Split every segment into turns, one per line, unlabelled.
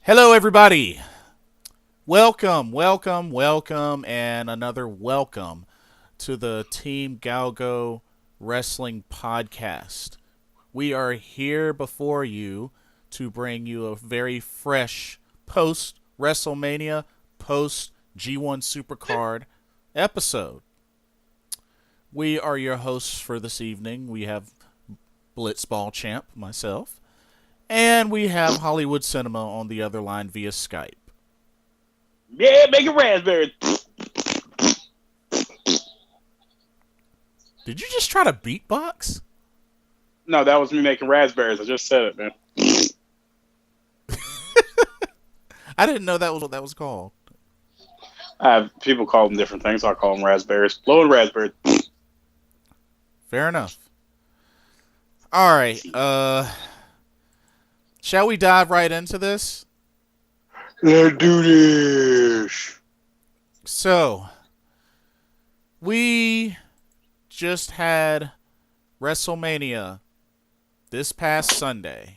Hello, everybody. Welcome, and another welcome to the Team GOWGO Wrestling Podcast. We are here before you to bring you a very fresh post Wrestlemania, post G1 Supercard episode. We are your hosts for this evening. We have Blitzball Champ, myself, and we have Hollywood Cinema on the other line via Skype.
Yeah, make it raspberry.
Did you just try to beatbox?
No, that was me making raspberries. I just said it, man.
I didn't know that was what that was called.
People call them different things. I call them raspberries. Blowing raspberries.
Fair enough. All right. Shall we dive right into this?
Let's do this.
So, we just had WrestleMania this past Sunday.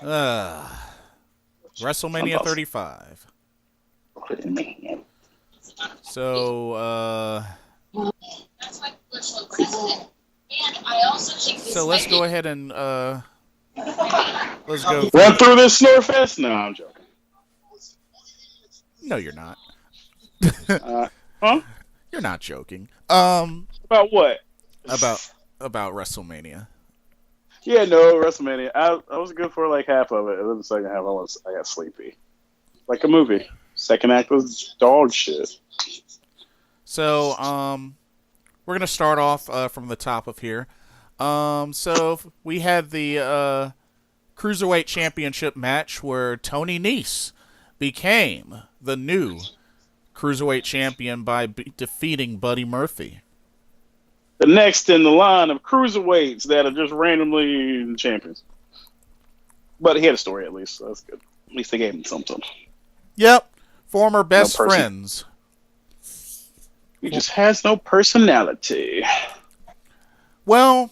WrestleMania 35. So, so let's go ahead and let's go.
Run through this Snurfest? No, I'm joking.
No, you're not.
Huh?
You're not joking.
About what?
About WrestleMania.
Yeah, no, WrestleMania. I was good for like half of it, and then the second half I got sleepy. Like a movie. Second act was dog shit.
So, we're gonna start off from the top of here. So we had the Cruiserweight Championship match where Tony Nese became the new Cruiserweight Champion by defeating Buddy Murphy.
The next in the line of cruiserweights that are just randomly champions. But he had a story at least, so that's good. At least they gave him something.
Yep. Former best friends.
He just has no personality.
Well,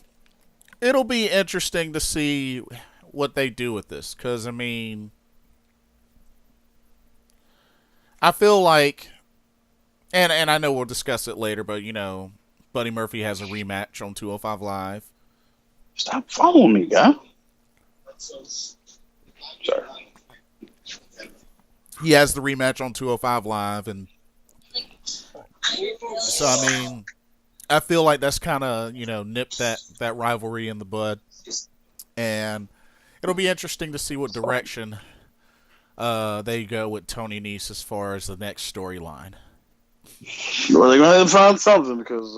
it'll be interesting to see what they do with this. Because, I mean, I feel like, and I know we'll discuss it later, but, you know, Buddy Murphy has a rematch on 205 Live.
Stop following me, guy. Sorry.
He has the rematch on 205 Live, and so, I mean, I feel like that's kind of, you know, nipped that rivalry in the bud. And it'll be interesting to see what direction they go with Tony Nese as far as the next storyline.
Well, they're gonna have to find something because,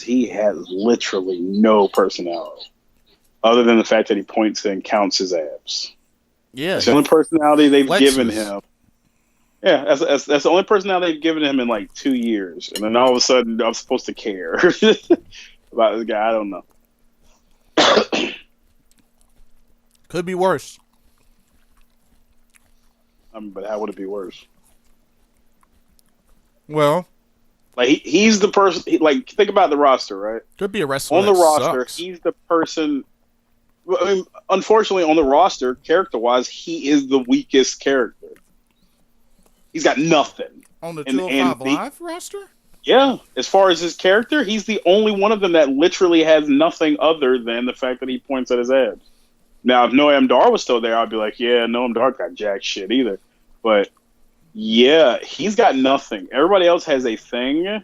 he has literally no personality, other than the fact that he points and counts his abs.
Yeah,
that's the only personality they've
flexes.
Given him. Yeah, that's the only personality they've given him in like 2 years, and then all of a sudden I'm supposed to care about this guy. I don't know.
Could be worse.
But how would it be worse?
Well,
like he's the person. Like, think about the roster, right?
Could be a wrestler
on the roster.
Sucks.
He's the person. I mean, unfortunately, on the roster, character-wise, he is the weakest character. He's got nothing
on the 205 Live roster.
Yeah, as far as his character, he's the only one of them that literally has nothing other than the fact that he points at his abs. Now, if Noam Dar was still there, I'd be like, yeah, Noam Dar got jack shit either. But yeah, he's got nothing. Everybody else has a thing,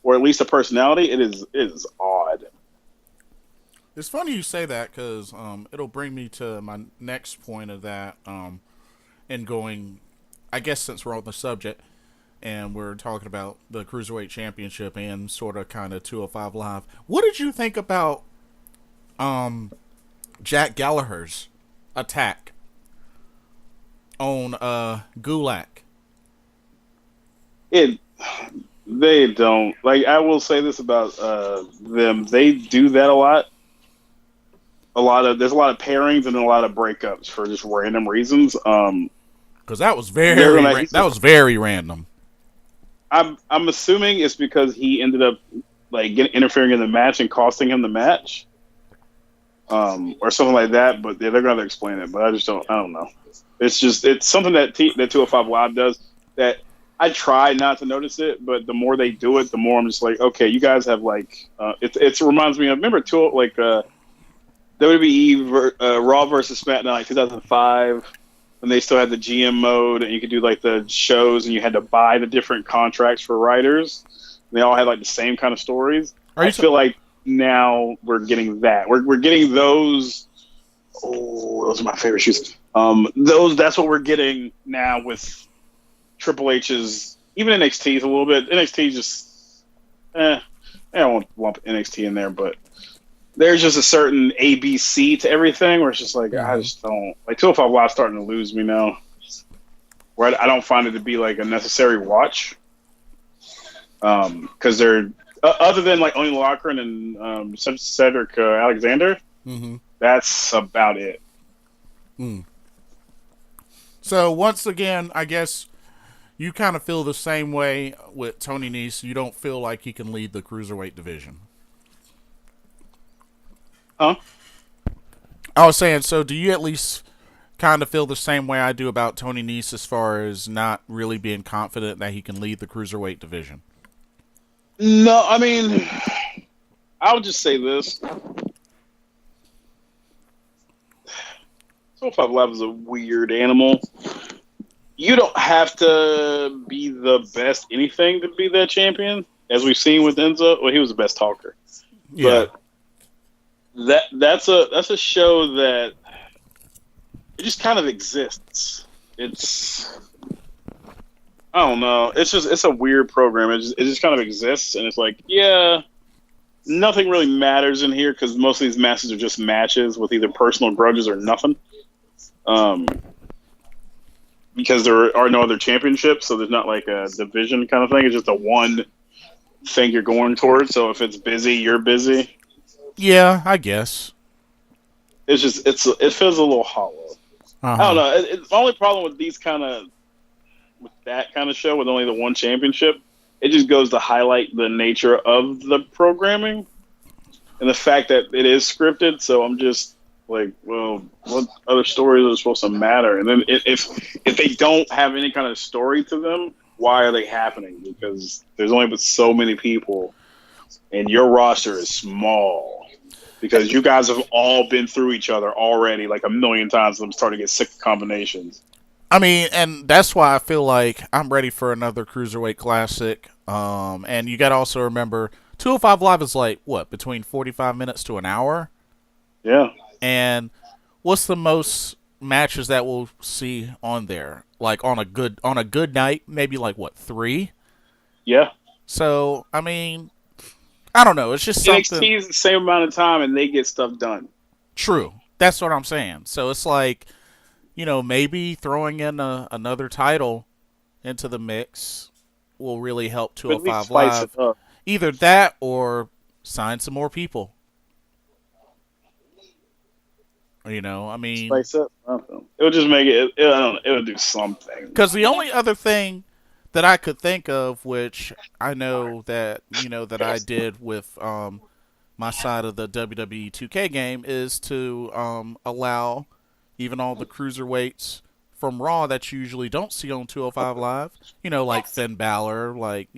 or at least a personality. It is odd.
It's funny you say that because it'll bring me to my next point of that. And going, I guess since we're on the subject and we're talking about the Cruiserweight Championship and sort of kind of 205 Live, what did you think about Jack Gallagher's attack on Gulak?
They don't, like, I will say this about them. They do that a lot. There's a lot of pairings and a lot of breakups for just random reasons.
Because that was very random.
I'm assuming it's because he ended up like interfering in the match and costing him the match. or something like that. But yeah, they're gonna explain it. But I don't know. It's something that 205 Live does that I try not to notice it, but the more they do it, the more I'm just like, okay, you guys have like it reminds me of remember WWE Raw versus SmackDown like 2005 when they still had the GM mode and you could do like the shows and you had to buy the different contracts for writers. They all had like the same kind of stories. I feel like now we're getting that. We're getting those. Oh, those are my favorite shoes. That's what we're getting now with Triple H's. Even NXT is a little bit. NXT just. I won't lump NXT in there, but there's just a certain ABC to everything where it's just like I just don't like 205 Live starting to lose me now. Where I don't find it to be like a necessary watch. Because they're other than like Oni Lockerin and Cedric Alexander, that's about it.
So once again, I guess you kind of feel the same way with Tony Nese. You don't feel like he can lead the cruiserweight division.
Huh?
I was saying, so do you at least kind of feel the same way I do about Tony Nese as far as not really being confident that he can lead the cruiserweight division?
No, I mean, I'll just say this. 205 Live is a weird animal. You don't have to be the best anything to be that champion, as we've seen with Enzo. Well, he was the best talker.
Yeah.
But that's a show that it just kind of exists. I don't know. It's a weird program. It just kind of exists, and it's like, yeah, nothing really matters in here because most of these matches are just matches with either personal grudges or nothing. Because there are no other championships, so there's not like a division kind of thing. It's just a one thing you're going towards. So if it's busy, you're busy.
Yeah, I guess.
It's just it feels a little hollow. I don't know. The only problem with with that kind of show with only the one championship, it just goes to highlight the nature of the programming and the fact that it is scripted. So I'm just like, well, what other stories are supposed to matter? And then if they don't have any kind of story to them, why are they happening? Because there's only but so many people, and your roster is small. Because you guys have all been through each other already like a million times, and I'm starting to get sick of combinations.
I mean, and that's why I feel like I'm ready for another Cruiserweight Classic. And you got to also remember, 205 Live is like, what, between 45 minutes to an hour?
Yeah.
And what's the most matches that we'll see on there? Like on a good night, maybe like what, 3?
Yeah.
So, I mean, I don't know. It's just something.
NXT is the same amount of time, and they get stuff done.
True. That's what I'm saying. So it's like, maybe throwing in another title into the mix will really help 205 Live. Either that or sign some more people. I mean,
spice up. It'll just make it. I don't know. It'll do something.
Because the only other thing that I could think of, which I know that that I did with my side of the WWE 2K game, is to allow even all the cruiserweights from Raw that you usually don't see on 205 Live. Like Finn Balor, like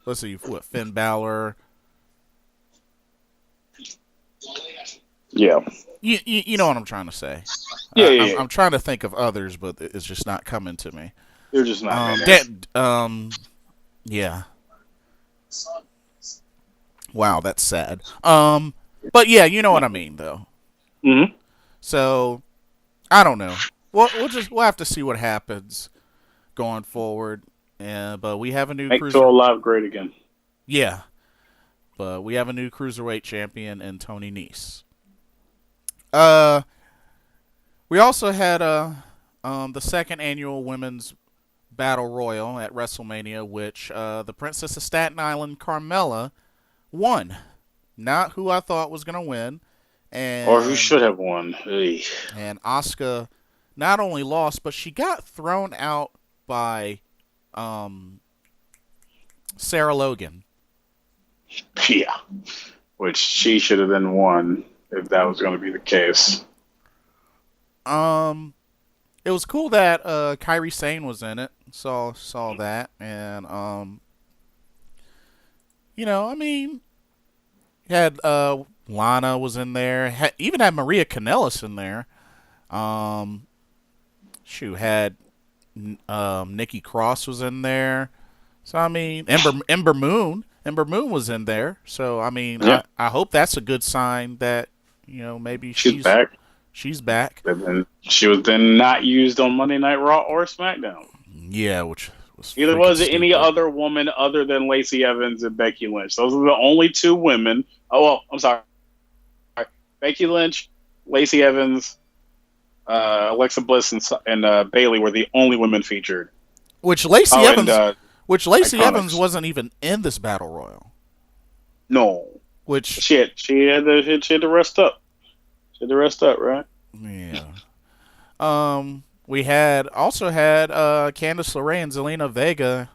let's see, what, Finn Balor.
Yeah.
You know what I'm trying to say.
Yeah,
I'm trying to think of others, but it's just not coming to me.
They're just not.
Yeah. Wow, that's sad. But yeah, you know what I mean, though.
Mm-hmm.
So, I don't know. We'll have to see what happens going forward. But we have a new
Make 205 Live great again.
Yeah. But we have a new cruiserweight champion in Tony Nese. We also had the second annual Women's Battle Royal at Wrestlemania, which the Princess of Staten Island, Carmella, won. Not who I thought was going to win.
Or who should have won.
And Asuka not only lost, but she got thrown out by Sarah Logan.
Yeah. which she should have then won if that was going to be the case.
It was cool that Kairi Sane was in it. Saw that, and I mean, had Lana was in there. Even had Maria Kanellis in there. Had Nikki Cross was in there. So I mean, Ember Moon was in there. So I mean,
Yeah.
I hope that's a good sign that maybe
she's back.
She's back.
And then she was then not used on Monday Night Raw or SmackDown.
Yeah, which was
either was it any other woman other than Lacey Evans and Becky Lynch. Those are the only two women. Oh well, I'm sorry. Becky Lynch, Lacey Evans, Alexa Bliss, and Bayley were the only women featured.
Which Lacey Evans wasn't even in this battle royal.
No.
Which
she had to rest up. She had to rest up, right?
Yeah. We also had Candice LeRae and Zelina Vega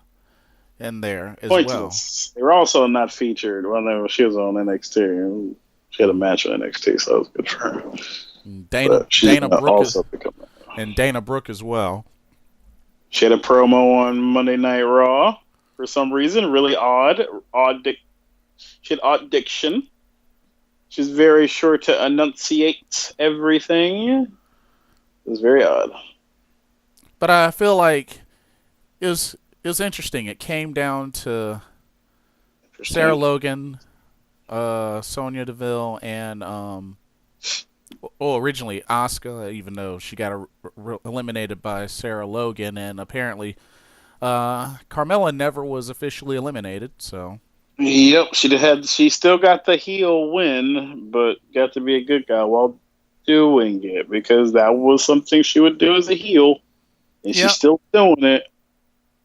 in there as well.
They were also not featured. Well, she was on NXT. She had a match on NXT, so it was good for her.
Dana Brooke as well.
She had a promo on Monday Night Raw for some reason. Really odd. She had odd diction. She's very sure to enunciate everything. It was very odd.
But I feel like it was interesting. It came down to Sarah Logan, Sonya Deville, and originally Asuka, even though she got eliminated by Sarah Logan, and apparently Carmella never was officially eliminated. So.
Yep, she still got the heel win, but got to be a good guy while doing it because that was something she would do as a heel, and she's still doing it,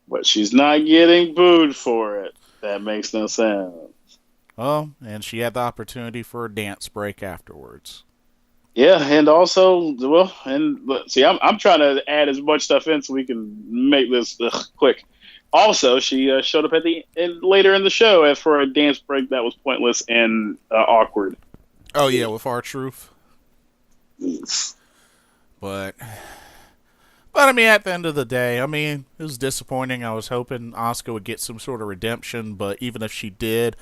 but she's not getting booed for it. That makes no sense.
Oh, and she had the opportunity for a dance break afterwards.
Yeah, and also, see, I'm trying to add as much stuff in so we can make this quick. Also, she showed up later in the show for a dance break that was pointless and awkward.
Oh yeah, with R-Truth. But I mean, at the end of the day, I mean, it was disappointing. I was hoping Asuka would get some sort of redemption, but even if she did,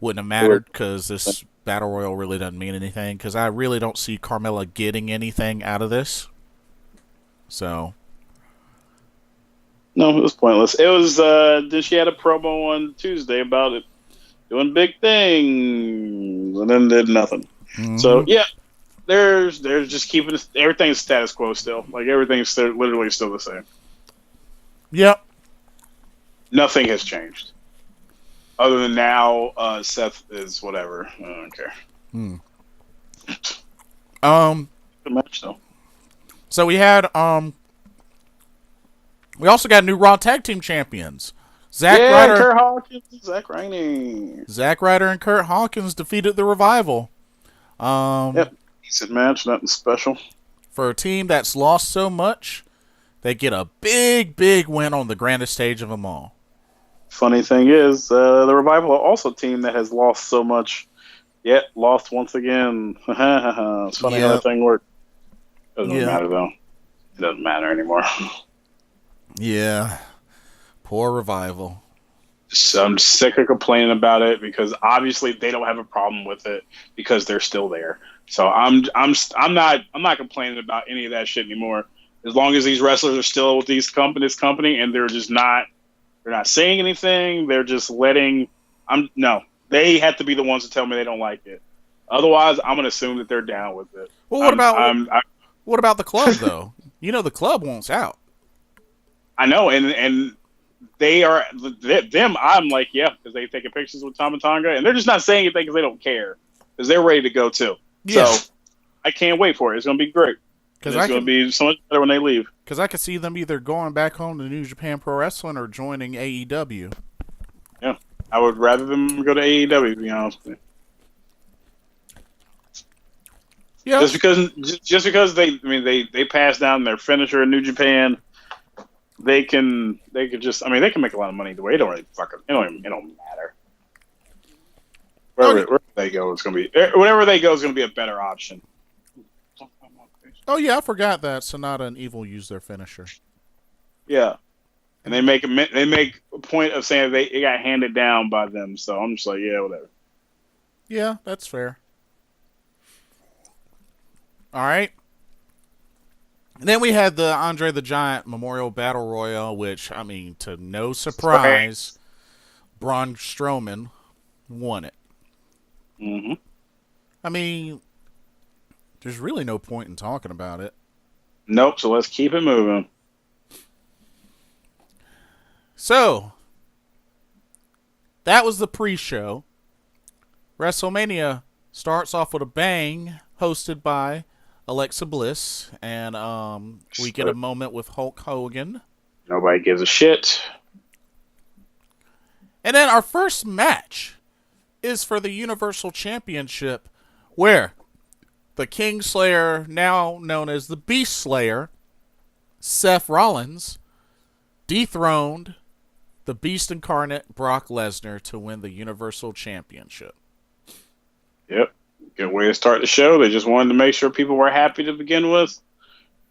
wouldn't have mattered because this battle royal really doesn't mean anything. Because I really don't see Carmella getting anything out of this. So.
No, it was pointless. It was. She had a promo on Tuesday about it doing big things, and then did nothing. Mm-hmm. So yeah, they're just keeping everything's status quo still. Like everything's literally still the same.
Yep.
Nothing has changed, other than now Seth is whatever. I don't care. Good match though.
So we had we also got new Raw Tag Team Champions. Zack Ryder,
Kurt Hawkins, Zack Ryder.
Zack Ryder and Kurt Hawkins defeated the Revival.
Decent match, nothing special.
For a team that's lost so much, they get a big win on the grandest stage of them all.
Funny thing is, the Revival are also a team that has lost so much, yet lost once again. It's funny how that thing works. Doesn't matter though. It doesn't matter anymore.
Yeah. Poor Revival.
So I'm sick of complaining about it because obviously they don't have a problem with it because they're still there. So I'm not complaining about any of that shit anymore. As long as these wrestlers are still with this company and they're not saying anything, they're just letting they have to be the ones to tell me they don't like it. Otherwise, I'm gonna assume that they're down with it.
Well, what about the club though? The club wants out.
I know, and they are them. I'm like, yeah, because they're taking pictures with Tama Tonga, and they're just not saying anything because they don't care, because they're ready to go too. Yeah. So I can't wait for it. It's going to be great. Because it's going to be so much better when they leave.
Because I could see them either going back home to New Japan Pro Wrestling or joining AEW.
Yeah, I would rather them go to AEW. To be honest with you. Yeah. Just because they pass down their finisher in New Japan. They can make a lot of money the way it don't really it don't matter. Wherever they go is going to be wherever they go is going to be a better option.
Oh yeah, I forgot that Sonata and Evil use their finisher.
Yeah, and they make a point of saying it got handed down by them. So I'm just like, yeah, whatever.
Yeah, that's fair. All right. And then we had the Andre the Giant Memorial Battle Royal, which, I mean, to no surprise, Braun Strowman won it.
Mm-hmm.
I mean, there's really no point in talking about it.
Nope, so let's keep it moving.
So, that was the pre-show. WrestleMania starts off with a bang, hosted by Alexa Bliss, and we get a moment with Hulk Hogan.
Nobody gives a shit.
And then our first match is for the Universal Championship, where the Kingslayer, now known as the Beast Slayer, Seth Rollins, dethroned the Beast Incarnate Brock Lesnar to win the Universal Championship.
Yep. Good way to start the show. They just wanted to make sure people were happy to begin with.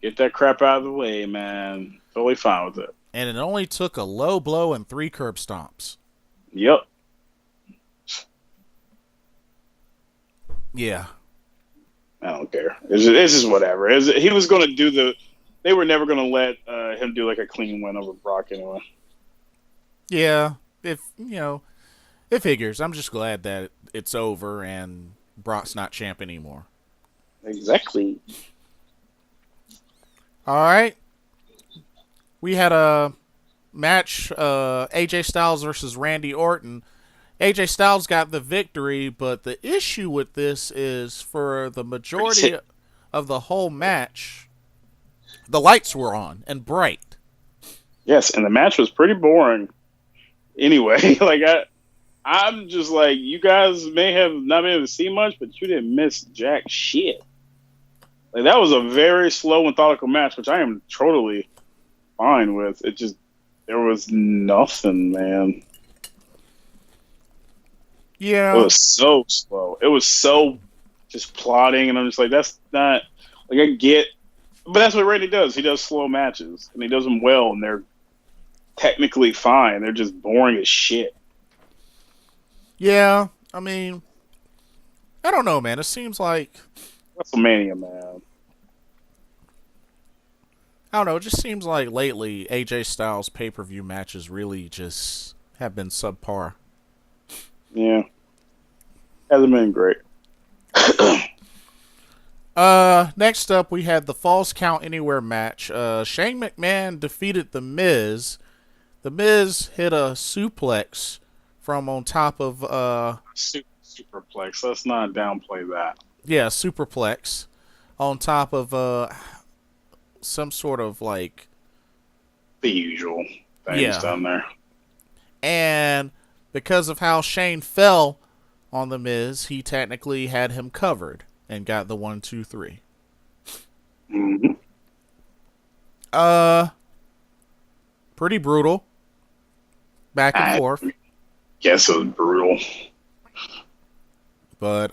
Get that crap out of the way, man. Totally fine with it.
And it only took a low blow and 3 curb stomps.
Yep.
Yeah.
I don't care. It's just whatever. He was going to do they were never going to let him do like a clean win over Brock anyway.
Yeah. It figures. I'm just glad that it's over and Brock's not champ anymore.
Exactly.
All right. We had a match, AJ Styles versus Randy Orton. AJ Styles got the victory, but the issue with this is for the majority of the whole match, the lights were on and bright.
Yes, and the match was pretty boring. Anyway, like I'm just like, you guys may have not been able to see much, but you didn't miss jack shit. Like, that was a very slow, methodical match, which I am totally fine with. There was nothing, man.
Yeah.
It was so slow. It was so just plotting, and I'm just like, that's not, like, I get, but that's what Randy does. He does slow matches, and he does them well, and they're technically fine. They're just boring as shit.
Yeah, I mean, I don't know, man. It seems like
WrestleMania, man.
I don't know. It just seems like lately AJ Styles pay-per-view matches really just have been subpar.
Yeah, hasn't been great.
Next up we had the Falls Count Anywhere match. Shane McMahon defeated The Miz. The Miz hit a suplex from on top of
Superplex. Let's not downplay that.
Yeah, superplex on top of some sort of like
the usual things down there.
And because of how Shane fell on The Miz, he technically had him covered and got the 1, 2, 3.
Mm-hmm.
Pretty brutal. Back and forth.
Guess it was brutal.
But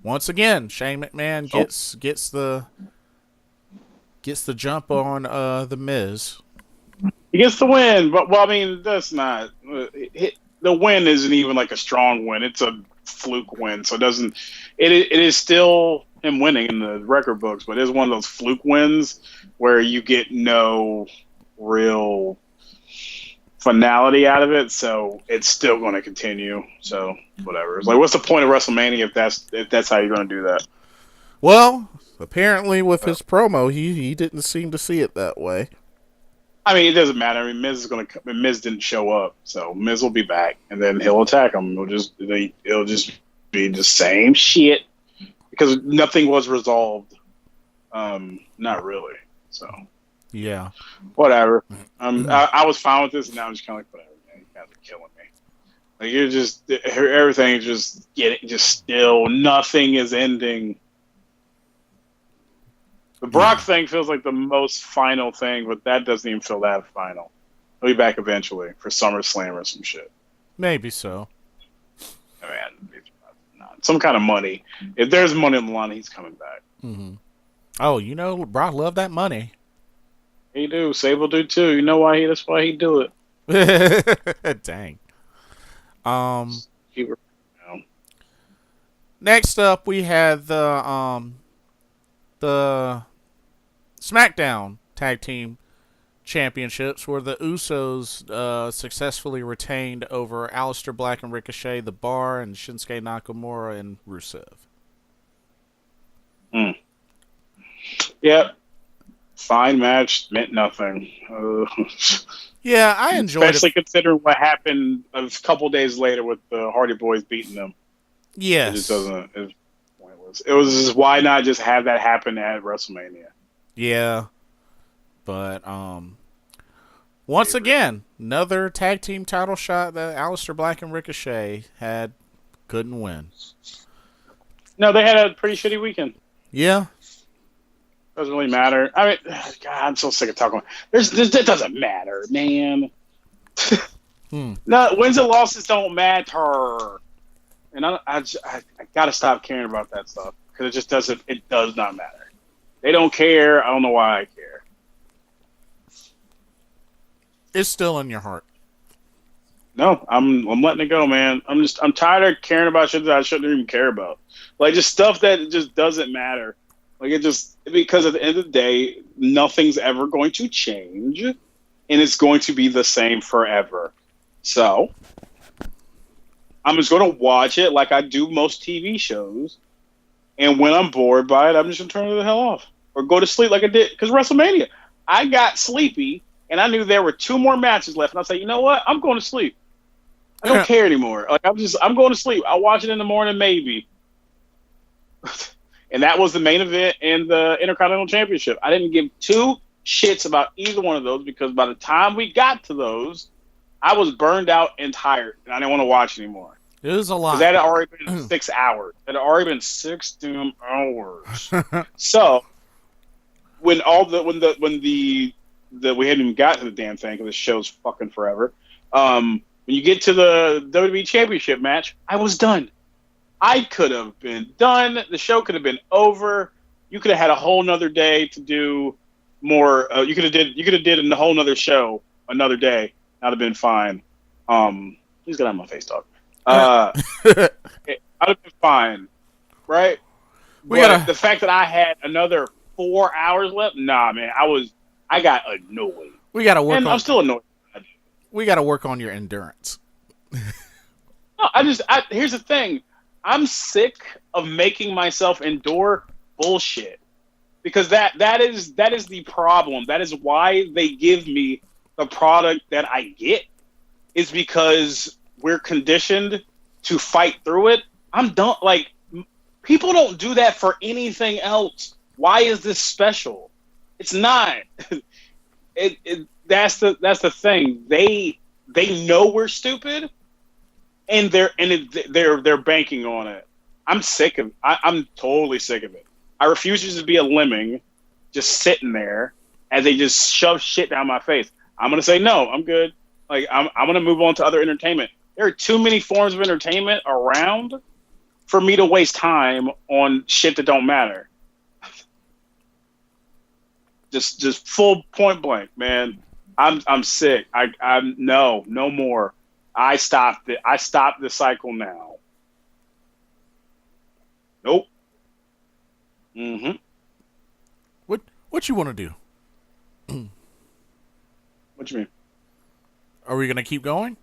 once again, Shane McMahon gets the jump on The Miz.
He gets the win, but well, I mean, that's not the win isn't even like a strong win. It's a fluke win, so it is still him winning in the record books, but it's one of those fluke wins where you get no real finality out of it, so it's still going to continue. So whatever. It's like, what's the point of WrestleMania if that's how you're going to do that?
Well, apparently with his promo, he didn't seem to see it that way.
I mean, it doesn't matter. I mean, Miz didn't show up, so Miz will be back, and then he'll attack him. It'll just be the same shit because nothing was resolved. Not really. So
yeah,
whatever. I was fine with this, and now I'm just kind of like, whatever. Man, you guys are killing me. Like, you're just everything just still nothing is ending. The Brock thing feels like the most final thing, but that doesn't even feel that final. He'll be back eventually for SummerSlam or some shit.
Maybe so.
I man, some kind of money. If there's money on the line, he's coming back.
Mm-hmm. Oh, Brock loved that money.
He do. Sable do too. You know why that's why he do
it. Dang.
He, you know.
Next up, we had the SmackDown Tag Team Championships, where the Usos successfully retained over Aleister Black and Ricochet, The Bar, and Shinsuke Nakamura and Rusev.
Yep. Fine match, meant nothing.
Yeah, I enjoyed it.
Especially considering what happened a couple days later with the Hardy Boys beating them.
Yes.
It just doesn't. It's pointless. It was just, why not just have that happen at WrestleMania?
Yeah. But, once again, another tag team title shot that Aleister Black and Ricochet couldn't win.
No, they had a pretty shitty weekend.
Yeah.
Doesn't really matter. I mean, God, I'm so sick of talking. It doesn't matter, man. No, wins and losses don't matter. And I gotta stop caring about that stuff because it just doesn't. It does not matter. They don't care. I don't know why I care.
It's still in your heart.
No, I'm letting it go, man. I'm tired of caring about shit that I shouldn't even care about. Like just stuff that just doesn't matter. Like because at the end of the day, nothing's ever going to change, and it's going to be the same forever. So I'm just going to watch it like I do most TV shows, and when I'm bored by it, I'm just going to turn it the hell off or go to sleep like I did. Because WrestleMania, I got sleepy, and I knew there were 2 more matches left, and I said, you know what? I'm going to sleep. I don't care anymore. Like I'm going to sleep. I'll watch it in the morning, maybe. And that was the main event in the Intercontinental Championship. I didn't give 2 shits about either one of those because by the time we got to those, I was burned out and tired, and I didn't want to watch anymore.
It was a lot.
That had already been 6 hours. It had already been 6 damn hours. So when we hadn't even got to the damn thing because the show's fucking forever. When you get to the WWE Championship match, I was done. I could have been done. The show could have been over. You could have had a whole nother day to do more. You could have did a whole nother show another day. That'd have been fine. Please get out of my face, dog. I'd have been fine, right? The fact that I had another 4 hours left, nah, man. I got annoyed.
We got to work.
I'm still annoyed.
We got to work on your endurance.
No, here's the thing. I'm sick of making myself endure bullshit because that is the problem. That is why they give me the product that I get is because we're conditioned to fight through it. I'm done. Like people don't do that for anything else. Why is this special? It's not. That's the thing. They know we're stupid. And they're banking on it. I'm sick of. I'm totally sick of it. I refuse to just be a lemming, just sitting there as they just shove shit down my face. I'm gonna say no. I'm good. Like I'm gonna move on to other entertainment. There are too many forms of entertainment around for me to waste time on shit that don't matter. Just full point blank, man. I'm sick. I'm no more. I stopped it. I stopped the cycle now. Nope. Mm-hmm.
What you want to do?
What you mean?
Are we gonna keep going?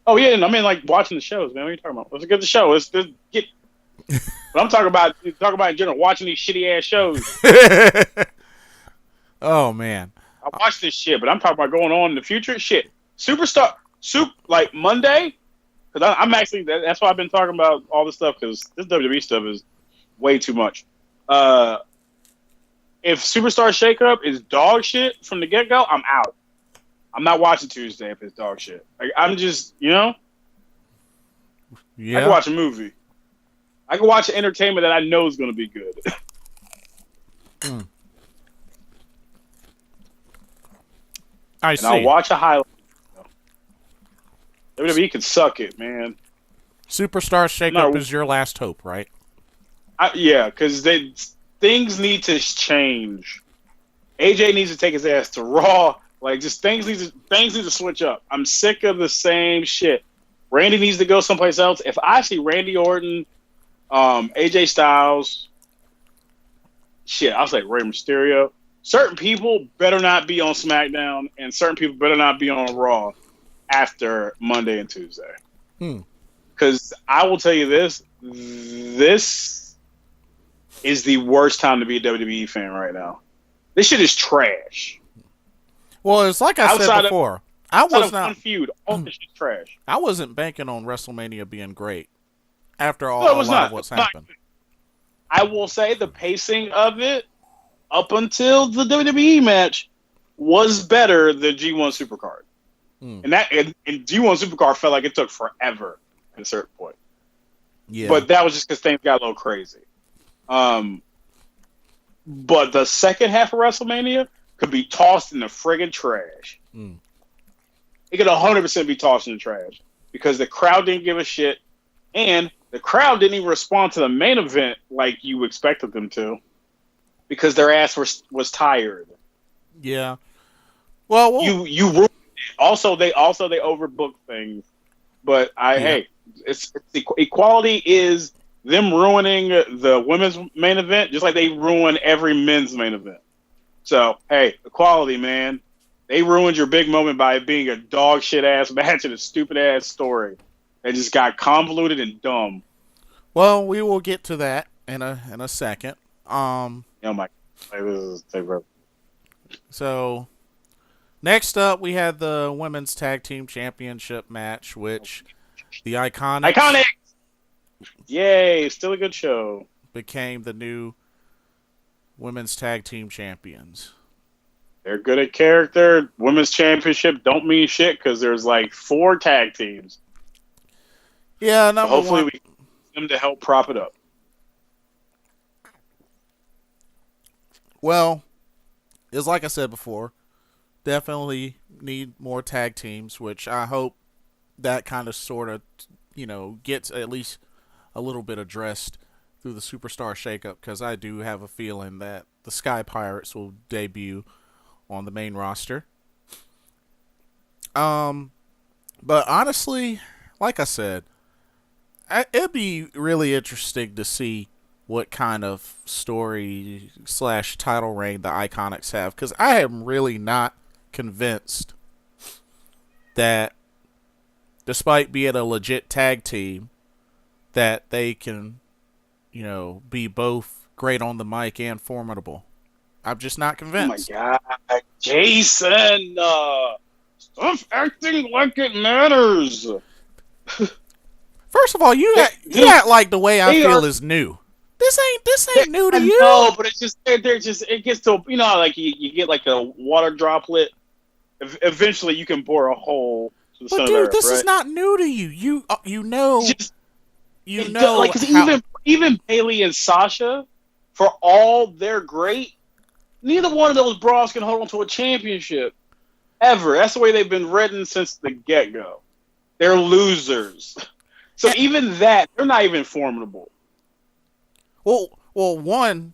Oh yeah, I mean like watching the shows, man. What are you talking about? Let's get the show. Let's get. But I'm talking about in general, watching these shitty ass shows.
Oh man,
I watch this shit, but I'm talking about going on in the future. Shit, like Monday, because I'm actually that's why I've been talking about all this stuff because this WWE stuff is way too much. If Superstar Shakeup is dog shit from the get go, I'm out. I'm not watching Tuesday if it's dog shit. Like I'm just, yeah. I can watch a movie. I can watch entertainment that I know is going to be good.
I see.
I'll watch a highlight. WWE can suck it, man.
Superstar shakeup
No,
is your last hope, right?
yeah, because things need to change. AJ needs to take his ass to Raw. Like, just things need to switch up. I'm sick of the same shit. Randy needs to go someplace else. If I see Randy Orton, AJ Styles, shit, I'll say Rey Mysterio. Certain people better not be on SmackDown, and certain people better not be on Raw after Monday and Tuesday. Because I will tell you this is the worst time to be a WWE fan right now. This shit is trash.
Well, it's like I said before. I was not
one feud. All this shit's trash.
I wasn't banking on WrestleMania being great after all
No, it was
a lot
not.
of what's happened.
I will say the pacing of it up until the WWE match was better than G1 Supercard. And G1 Supercard felt like it took forever at a certain point.
Yeah.
But that was just because things got a little crazy. But the second half of WrestleMania could be tossed in the friggin' trash. It could 100% be tossed in the trash because the crowd didn't give a shit, and the crowd didn't even respond to the main event like you expected them to because their ass was tired.
Yeah. Well,
you ruined it. Also they overbooked things, but hey, it's equality is them ruining the women's main event just like they ruin every men's main event. So, hey, equality, man. They ruined your big moment by it being a dog shit ass match and a stupid ass story that just got convoluted and dumb.
Well, we will get to that in a second.
Oh my! This is
so next up, we had the women's tag team championship match, which the Iconics.
Yay! Still a good show.
Became the new women's tag team champions.
They're good at character. Women's championship don't mean shit because there's like 4 tag teams.
Yeah,
so hopefully we get them to help prop it up.
Well, it's like I said before, definitely need more tag teams, which I hope that kind of sort of, gets at least a little bit addressed through the Superstar shakeup, because I do have a feeling that the Sky Pirates will debut on the main roster. But honestly, like I said, it'd be really interesting to see what kind of story / title reign the Iconics have, because I am really not convinced that despite being a legit tag team, that they can, be both great on the mic and formidable. I'm just not convinced.
Oh my God, Jason! Stop acting like it matters.
First of all, you act like the way I feel is new. This ain't new to you.
No, but it's just it gets to like you get like a water droplet. Eventually, you can bore a hole to the center.
Dude, this is not new to you. You know.
Because even Bayley and Sasha, for all they're great, neither one of those bras can hold on to a championship ever. That's the way they've been written since the get-go. They're losers. So even that, they're not even formidable.
Well, one,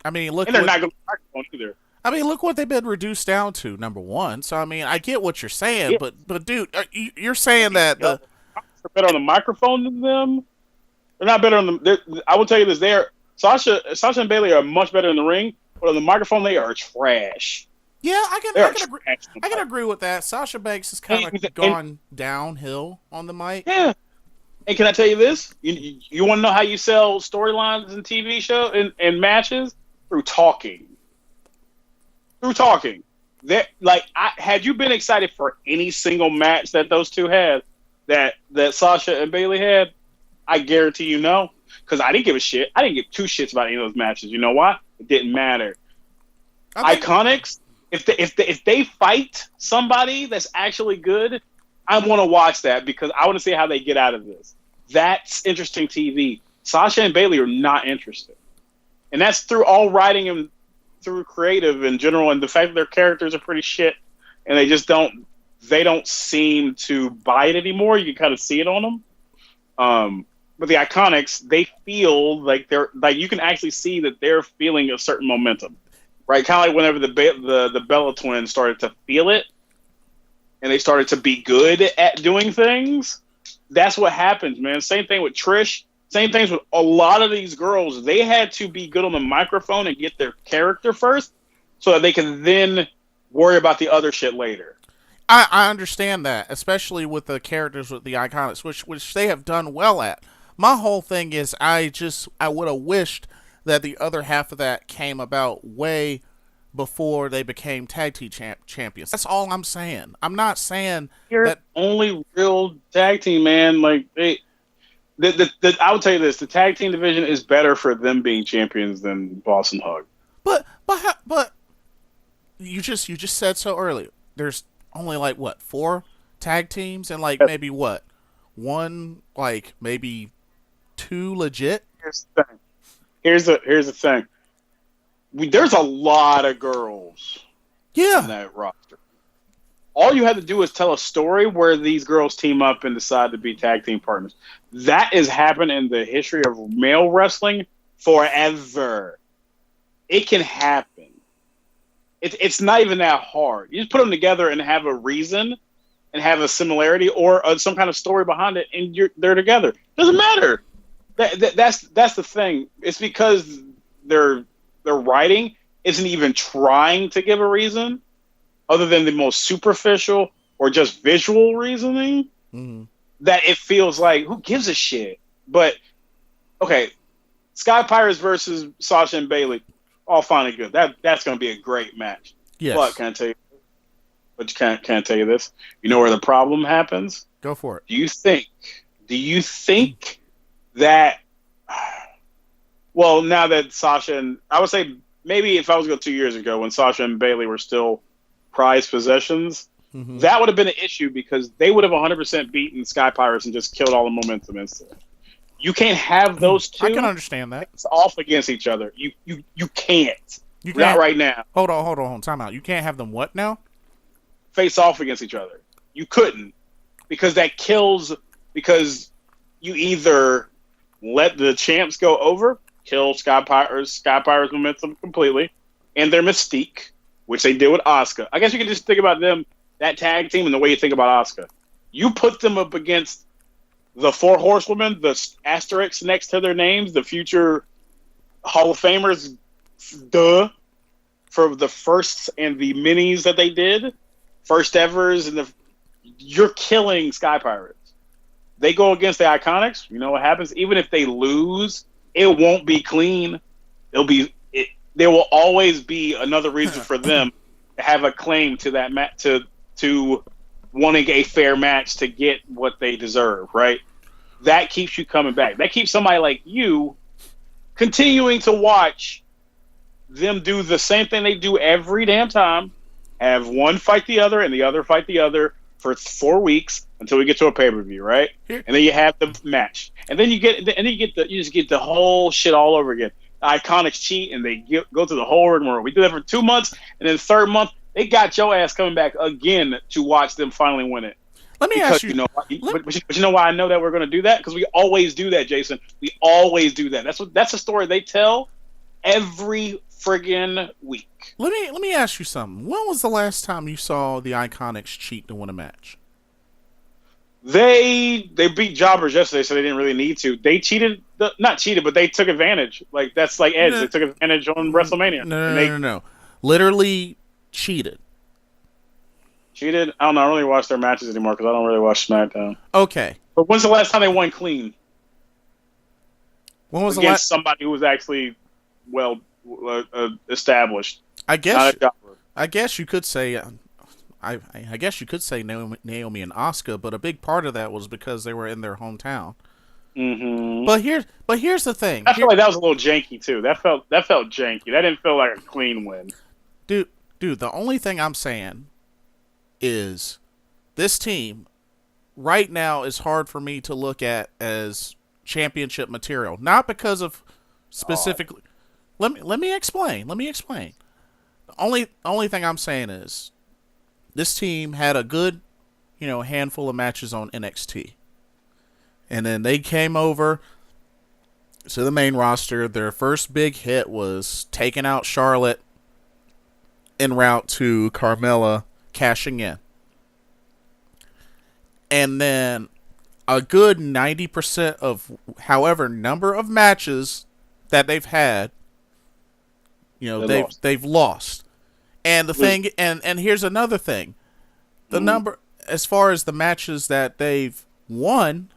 I mean, look.
And they're not going to microphone either.
I mean, look what they've been reduced down to. Number one. So I mean, I get what you're saying, but dude, you're saying that
they're better on the microphone than them. They're not better on the. I will tell you this: Sasha and Bayley are much better in the ring, but on the microphone they are trash.
Yeah, I can agree with that. Sasha Banks has kind of gone downhill on the mic.
Yeah. And can I tell you this? You want to know how you sell storylines in TV show and matches? Through talking. Had you been excited for any single match that those two had, that Sasha and Bayley had, I guarantee you no. Because I didn't give a shit. I didn't give 2 shits about any of those matches. You know why? It didn't matter. Iconics, if they fight somebody that's actually good, I want to watch that because I want to see how they get out of this. That's interesting TV. Sasha and Bayley are not interested. And that's through all writing and through creative in general, and the fact that their characters are pretty shit and they don't seem to buy it anymore. You can kind of see it on them. But the Iconics, they feel like they're like you can actually see that they're feeling a certain momentum, right? Kind of like whenever the Bella twins started to feel it and they started to be good at doing things. That's what happens, man. Same thing with Trish. Same things with a lot of these girls. They had to be good on the microphone and get their character first, so that they can then worry about the other shit later.
I understand that, especially with the characters with the Iconics, which they have done well at. My whole thing is I would have wished that the other half of that came about way before they became tag team champions. That's all I'm saying. I'm not saying
You're
that,
only real tag team, man. Like I would tell you this: the tag team division is better for them being champions than Boss and Hug.
but you just said so earlier. There's only like what 4 tag teams and like maybe what one like maybe 2 legit.
Here's the thing. Here's the thing. There's a lot of girls in that roster. All you have to do is tell a story where these girls team up and decide to be tag team partners. That has happened in the history of male wrestling forever. It can happen. It's not even that hard. You just put them together and have a reason and have a similarity or some kind of story behind it, and they're together. Doesn't matter. That's the thing. It's because their writing isn't even trying to give a reason other than the most superficial or just visual reasoning that it feels like, who gives a shit? But, okay, Sky Pirates versus Sasha and Bailey, all fine and good. That's going to be a great match.
Yes.
But can I tell you? But can't tell you this. You know where the problem happens?
Go for it.
Do you think that? Well, now that Sasha and I would say maybe if I was to go 2 years ago when Sasha and Bailey were still prized possessions, that would have been an issue because they would have 100% beaten Sky Pirates and just killed all the momentum instantly. You can't have those two.
I can understand that.
It's off against each other. You can't.
You can't.
Not right now.
Hold on. Time out. You can't have them what now?
Face off against each other. You couldn't because that kills. Because you either let the champs go over, kill Sky Pirates momentum completely, and their mystique, which they did with Asuka. I guess you can just think about them, that tag team, and the way you think about Asuka. You put them up against the 4 horsewomen, the asterisks next to their names, the future Hall of Famers, for the firsts and the minis that they did, first evers, and you're killing Sky Pirates. They go against the Iconics. You know what happens? Even if they lose, it won't be clean. There will always be another reason for them to have a claim to that match, to wanting a fair match to get what they deserve, right? That keeps you coming back. That keeps somebody like you continuing to watch them do the same thing they do every damn time, have one fight the other and the other fight the other for 4 weeks until we get to a pay-per-view, right? And then you have the match. And then you just get the whole shit all over again. The Iconics cheat and they go through the whole rigmarole. We do that for 2 months, and then the third month, they got your ass coming back again to watch them finally win it.
Let me ask you.
But you know why I know that we're going to do that? Because we always do that, Jason. We always do that. That's a story they tell every friggin' week.
Let me ask you something. When was the last time you saw the Iconics cheat to win a match?
They beat Jobbers yesterday, so they didn't really need to. They cheated, not cheated, but they took advantage. Like that's like Edge. They took advantage on WrestleMania.
No. Literally cheated.
Cheated? I don't know. I don't really watch their matches anymore because I don't really watch SmackDown.
Okay.
But when's the last time they won clean?
When was the
last somebody who was actually established?
I guess you could say. I guess you could say Naomi and Asuka, but a big part of that was because they were in their hometown.
Mm-hmm.
But here's the thing.
I feel like that was a little janky too. That felt janky. That didn't feel like a clean win.
Dude, the only thing I'm saying is this team right now is hard for me to look at as championship material. Not because of specifically. Let me explain. The only thing I'm saying is this team had a good, handful of matches on NXT. And then they came over to the main roster. Their first big hit was taking out Charlotte en route to Carmella cashing in. And then a good 90% of however number of matches that they've had, they've lost. And the thing, and here's another thing. The number, as far as the matches that they've won,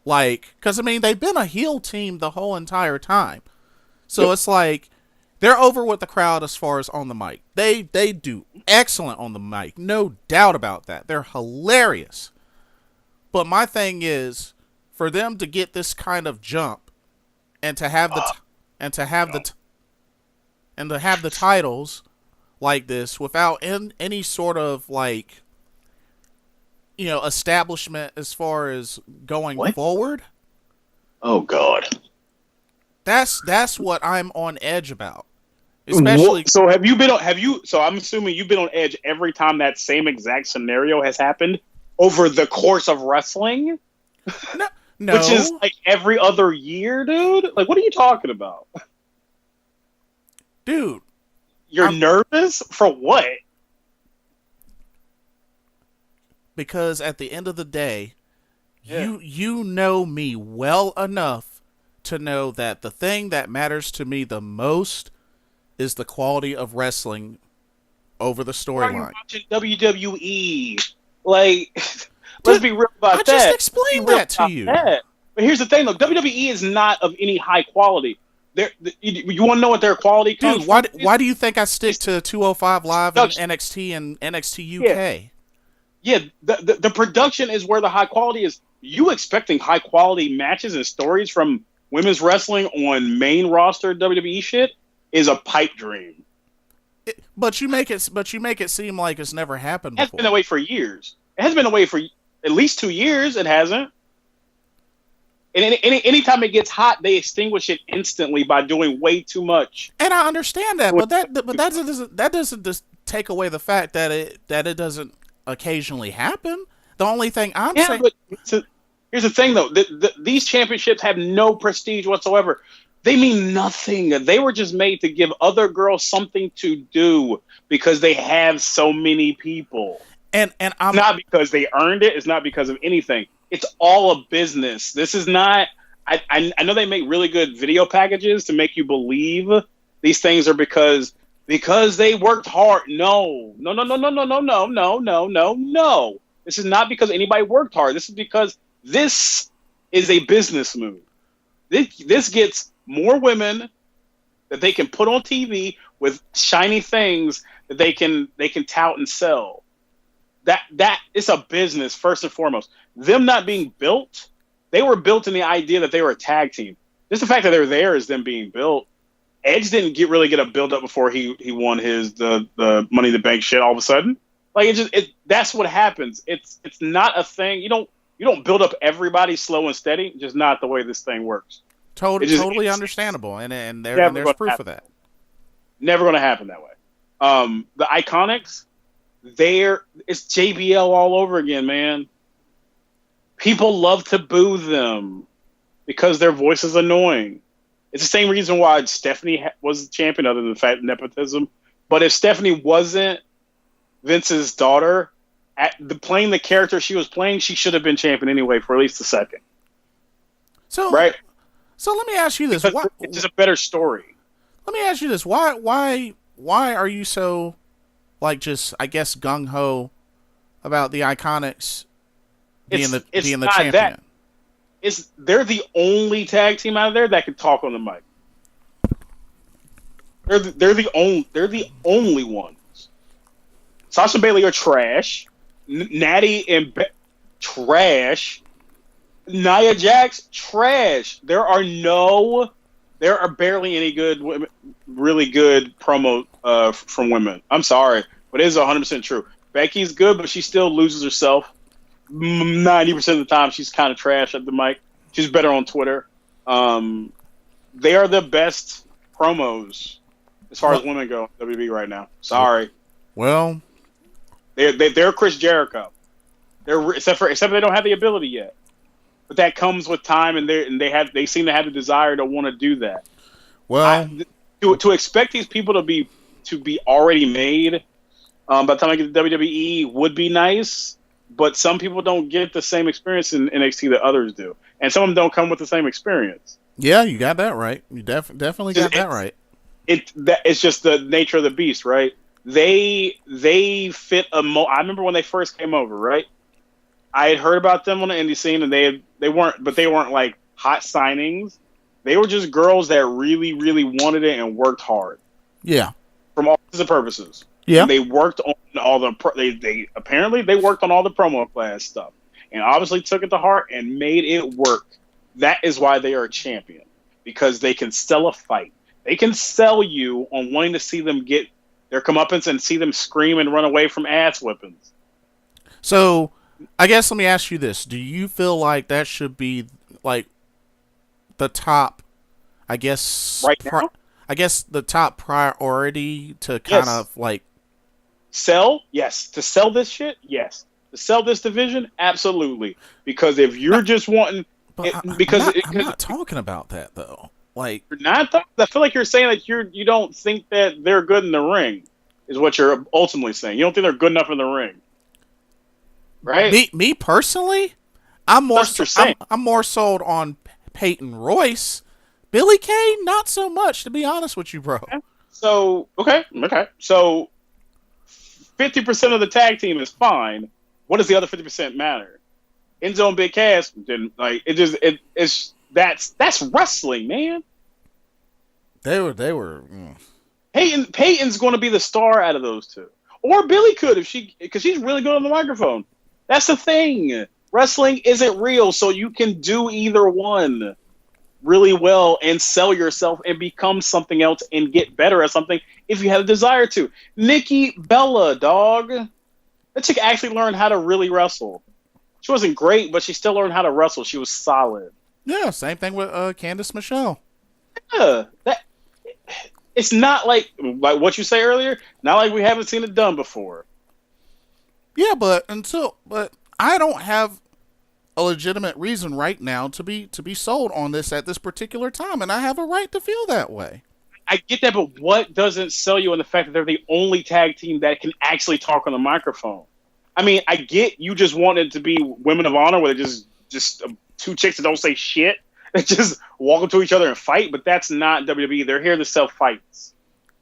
like, because, I mean, they've been a heel team the whole entire time. So it's like, they're over with the crowd as far as on the mic. They do excellent on the mic. No doubt about that. They're hilarious. But my thing is, for them to get this kind of jump and to have the titles like this without any sort of, like, establishment as far as going forward.
Oh God.
That's what I'm on edge about. Especially.
So so I'm assuming you've been on edge every time that same exact scenario has happened over the course of wrestling?
No.
Which is like every other year, dude? Like, what are you talking about?
Dude.
You're nervous? For what?
Because at the end of the day, you know me well enough to know that the thing that matters to me the most is the quality of wrestling over the storyline.
Watching WWE, like, let's be real about that.
I just explained that to you.
But here's the thing, though: WWE is not of any high quality. You want to know what their quality comes
from?
Dude,
why do you think I stick to 205 Live and NXT and NXT UK?
Yeah, the production is where the high quality is. You expecting high quality matches and stories from women's wrestling on main roster WWE shit is a pipe dream.
But you make it seem like it's never happened before.
It has been that way for years. It has been that way for at least 2 years. It hasn't. And anytime it gets hot, they extinguish it instantly by doing way too much.
And I understand that, but that doesn't just take away the fact that it doesn't occasionally happen. The only thing I'm saying.
But here's the thing, though: these championships have no prestige whatsoever. They mean nothing. They were just made to give other girls something to do because they have so many people.
And I'm
not because they earned it. It's not because of anything. It's all a business. This is not. I know they make really good video packages to make you believe these things are because they worked hard. No. This is not because anybody worked hard. This is because this is a business move. This gets more women that they can put on TV with shiny things that they can tout and sell. That it's a business first and foremost. Them not being built, they were built in the idea that they were a tag team. Just the fact that they're there is them being built. Edge didn't really get a build up before he won the Money in the Bank shit all of a sudden. Like that's what happens. It's not a thing. You don't build up everybody slow and steady. Just not the way this thing works.
Totally understandable, and there's proof of that.
Never going to happen that way. The Iconics, it's JBL all over again, man. People love to boo them because their voice is annoying. It's the same reason why Stephanie was the champion, other than the fact nepotism. But if Stephanie wasn't Vince's daughter, playing the character she was playing, she should have been champion anyway for at least a second. Right?
So let me ask you this:
it's just a better story.
Let me ask you this: why are you so, like, just, I guess, gung ho about the Iconics being the champion?
They're the only tag team out there that can talk on the mic. They're the only ones. Sasha and Bayley are trash. Natty and trash. Nia Jax, trash. There are barely any good women, really good promo from women. I'm sorry, but it is 100% true. Becky's good, but she still loses herself. 90% of the time, she's kind of trash at the mic. She's better on Twitter. They are the best promos as far as women go in WWE right now. Sorry.
Well,
they're Chris Jericho. Except they don't have the ability yet. but that comes with time, and they seem to have the desire to want to do that.
Well,
To expect these people to be already made by the time I get to WWE would be nice, but some people don't get the same experience in NXT that others do, and some of them don't come with the same experience.
yeah, you got that right. You definitely got that right.
It's just the nature of the beast, right? They fit I remember when they first came over, right? I had heard about them on the indie scene, and they weren't like hot signings. They were just girls that really, really wanted it and worked hard.
Yeah.
From all intents and purposes.
Yeah.
And they worked on all the they apparently they worked on all the promo class stuff, and obviously took it to heart and made it work. That is why they are a champion, because they can sell a fight. They can sell you on wanting to see them get their comeuppance and see them scream and run away from ass whippings.
So, I guess let me ask you this: do you feel like that should be like the top? I guess
right now.
I guess the top priority to kind of like
sell. Yes, to sell this shit. Yes, to sell this division. Absolutely. Because if you're just wanting,
I'm not talking about that though. Like,
you're not. I feel like you're saying that you don't think that they're good in the ring, is what you're ultimately saying. You don't think they're good enough in the ring, right?
Me personally, I'm more sold on Peyton Royce. Billy Kay, not so much, to be honest with you, bro.
So okay. So 50% of the tag team is fine. What does the other 50% matter? Enzo and Big Cass didn't like it. It's that's wrestling, man.
They were.
Peyton's going to be the star out of those two, or Billy could because she's really good on the microphone. That's the thing. Wrestling isn't real, so you can do either one really well and sell yourself and become something else and get better at something if you have a desire to. Nikki Bella, dog. That chick actually learned how to really wrestle. She wasn't great, but she still learned how to wrestle. She was solid.
Yeah, same thing with Candice Michelle.
Yeah, it's not like what you say earlier. Not like we haven't seen it done before.
Yeah, but I don't have a legitimate reason right now to be sold on this at this particular time, and I have a right to feel that way.
I get that, but what doesn't sell you on the fact that they're the only tag team that can actually talk on the microphone? I mean, I get you just want it to be Women of Honor, where they're just two chicks that don't say shit and just walk up to each other and fight, but that's not WWE. They're here to sell fights.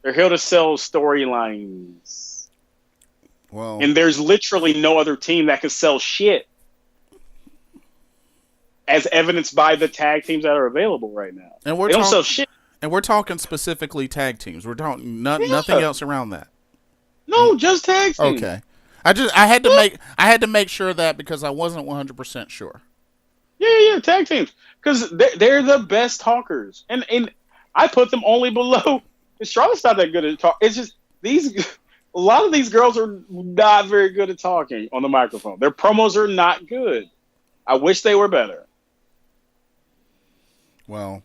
They're here to sell storylines.
Well,
and there's literally no other team that can sell shit, as evidenced by the tag teams that are available right now.
And they don't sell shit. And we're talking specifically tag teams. We're talking nothing else around that.
No, just tag teams.
Okay. I had to make sure of that because I wasn't 100% sure.
Yeah, tag teams, because they're the best talkers, and I put them only below. Charlotte's not that good at talk. It's just a lot of these girls are not very good at talking on the microphone. Their promos are not good. I wish they were better.
Well,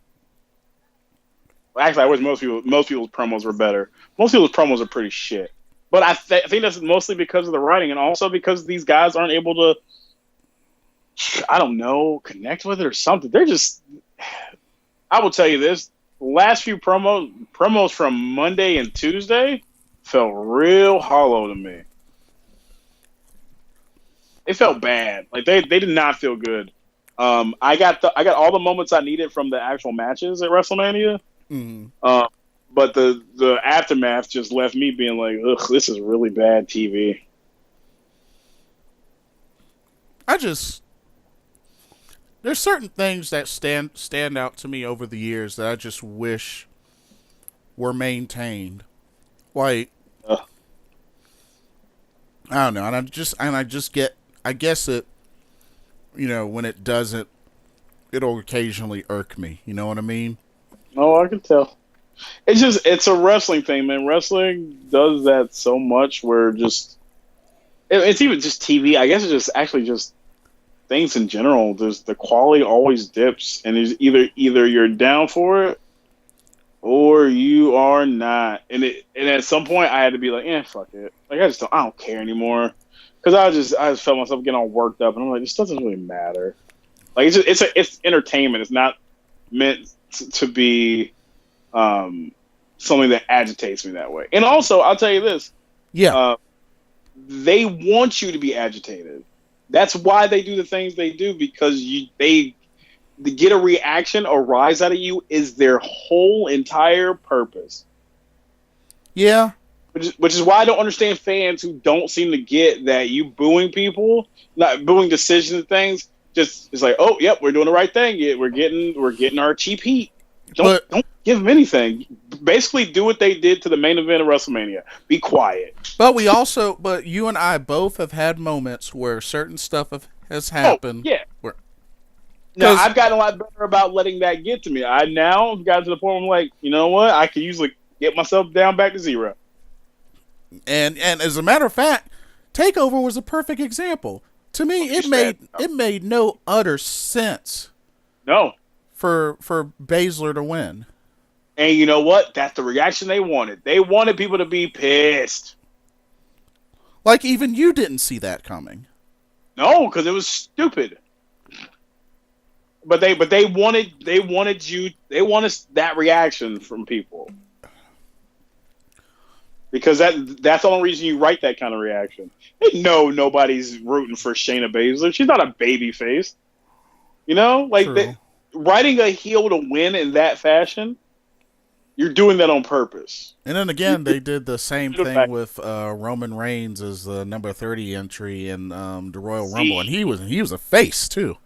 actually, I wish most people's promos were better. Most people's promos are pretty shit. But I think that's mostly because of the writing, and also because these guys aren't able to, I don't know, connect with it or something. They're just, I will tell you this, the last few promos from Monday and Tuesday felt real hollow to me. It felt bad. Like they did not feel good. I got all the moments I needed from the actual matches at WrestleMania.
Mm-hmm.
But the aftermath just left me being like, ugh, this is really bad TV.
There's certain things that stand out to me over the years that I just wish were maintained. Like, I don't know, and I guess it, when it doesn't, it'll occasionally irk me. You know what I mean?
Oh, I can tell. It's a wrestling thing, man. Wrestling does that so much where it's even just TV. I guess it's just actually just things in general. The quality always dips, and it's either you're down for it or you are not. And at some point I had to be like, fuck it. Like I don't care anymore. Because I just felt myself getting all worked up, and I'm like, this doesn't really matter. Like it's entertainment. It's not meant to be something that agitates me that way. And also, I'll tell you this: they want you to be agitated. That's why they do the things they do, because they get a reaction, a rise out of you is their whole entire purpose.
Yeah.
Which is why I don't understand fans who don't seem to get that you booing people, not booing decisions and things. Just it's like, oh, yep, we're doing the right thing. We're getting our cheap heat. Don't give them anything. Basically, do what they did to the main event of WrestleMania. Be quiet.
But you and I both have had moments where certain stuff has happened.
Oh, yeah. Now, I've gotten a lot better about letting that get to me. I now have gotten to the point where I'm like, you know what? I can usually get myself down back to zero.
And as a matter of fact, TakeOver was a perfect example. To me, it made no utter sense.
No.
For Baszler to win.
And you know what? That's the reaction they wanted. They wanted people to be pissed.
Like even you didn't see that coming.
No, because it was stupid. But they wanted that reaction from people. Because that's the only reason you write that kind of reaction. They know nobody's rooting for Shayna Baszler. She's not a baby face. You know? Like writing a heel to win in that fashion, you're doing that on purpose.
And then again, they did the same thing with Roman Reigns as the number 30 entry in the Royal Rumble, and he was a face too.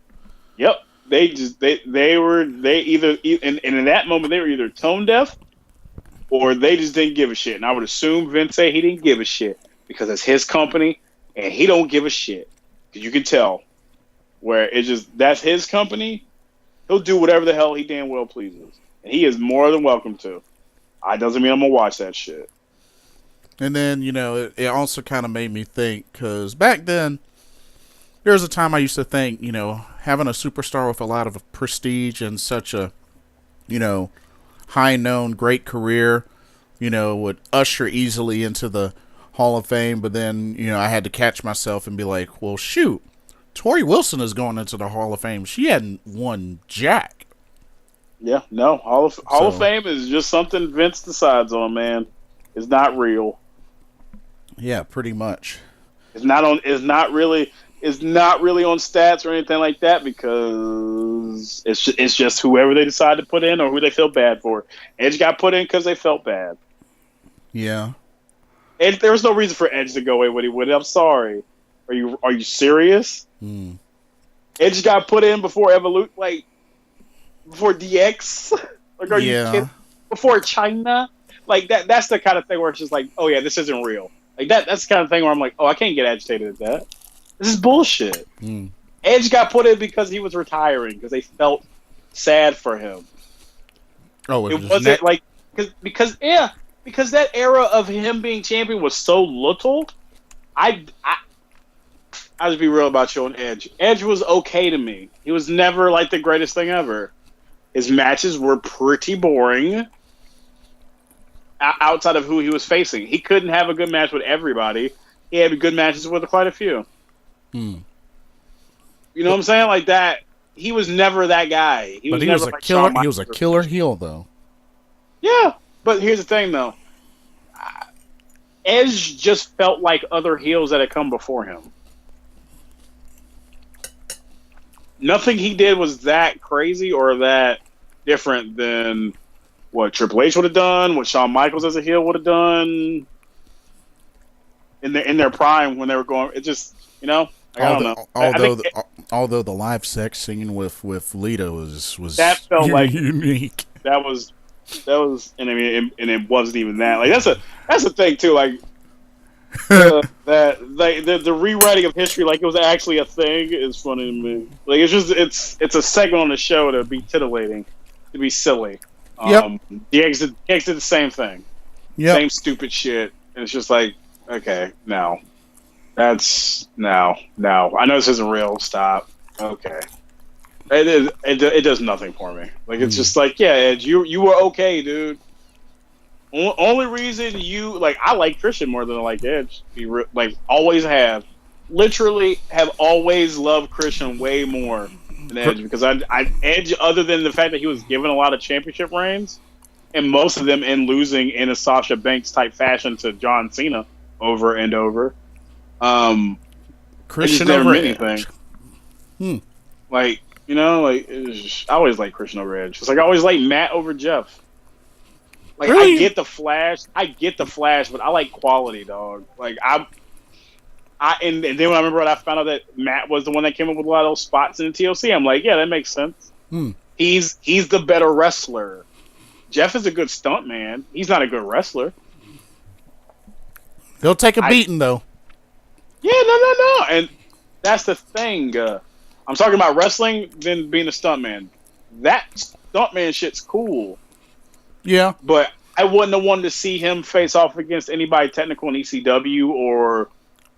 Yep. They either in that moment they were either tone deaf or they just didn't give a shit. And I would assume Vince said he didn't give a shit because it's his company and he don't give a shit. Because you can tell where that's his company. He'll do whatever the hell he damn well pleases. And he is more than welcome to. I doesn't mean I'm going to watch that shit.
And then, it also kind of made me think, because back then, there was a time I used to think, having a superstar with a lot of prestige and such a, high-known, great career, would usher easily into the Hall of Fame. But then, I had to catch myself and be like, well, shoot, Tori Wilson is going into the Hall of Fame. She hadn't won jack.
Yeah, no. Hall of Fame is just something Vince decides on, man. It's not real.
Yeah, pretty much.
It's not really on stats or anything like that, because it's just whoever they decide to put in or who they feel bad for. Edge got put in because they felt bad.
Yeah.
And there was no reason for Edge to go away when he went. I'm sorry. Are you serious? Edge got put in before before DX. Like, are you kidding? Before China? Like that's the kind of thing where it's just like, oh yeah, this isn't real. Like that's the kind of thing where I'm like, oh, I can't get agitated at that. This is bullshit. Edge got put in because he was retiring, because they felt sad for him.
Oh,
it wasn't like because that era of him being champion was so little. I'll just be real about you on Edge. Edge was okay to me. He was never like the greatest thing ever. His matches were pretty boring outside of who he was facing. He couldn't have a good match with everybody. He had good matches with quite a few. You know what I'm saying? Like that. He was never that guy. He was a
killer. He was a killer heel, though.
Yeah, but here's the thing, though. Edge just felt like other heels that had come before him. Nothing he did was that crazy or that different than what Triple H would have done, what Shawn Michaels as a heel would have done in their prime when they were going. It just, I don't know.
Although the live sex scene with Lita was
that felt like
unique.
That was, and I mean, and it wasn't even that. Like that's the thing too. Like the rewriting of history, like it was actually a thing, is funny to me. Like it's a segment on the show to be titillating, to be silly. DX did the same thing. Same stupid shit, and it's just like, okay, now. That's no. I know this isn't real. Stop. Okay. It does nothing for me. Like it's just like, yeah, Edge, you were okay, dude. Only reason I like Christian more than I like Edge. Always have. Literally have always loved Christian way more than Edge because I Edge, other than the fact that he was given a lot of championship reigns, and most of them in losing in a Sasha Banks type fashion to John Cena over and over.
Christian
never
over
meant
Edge.
anything. Like, you know, like I always like Christian over Edge. It's like I always like Matt over Jeff. Like
Really?
I get the Flash, but I like quality, dog. Like and then when I remember when I found out that Matt was the one that came up with a lot of those spots in the TLC, I'm like, yeah, that makes sense. He's the better wrestler. Jeff is a good stunt man. He's not a good wrestler.
He'll take a beating though.
Yeah, no. And that's the thing. I'm talking about wrestling than being a stuntman. That stuntman shit's cool.
Yeah.
But I wouldn't have wanted to see him face off against anybody technical in ECW or,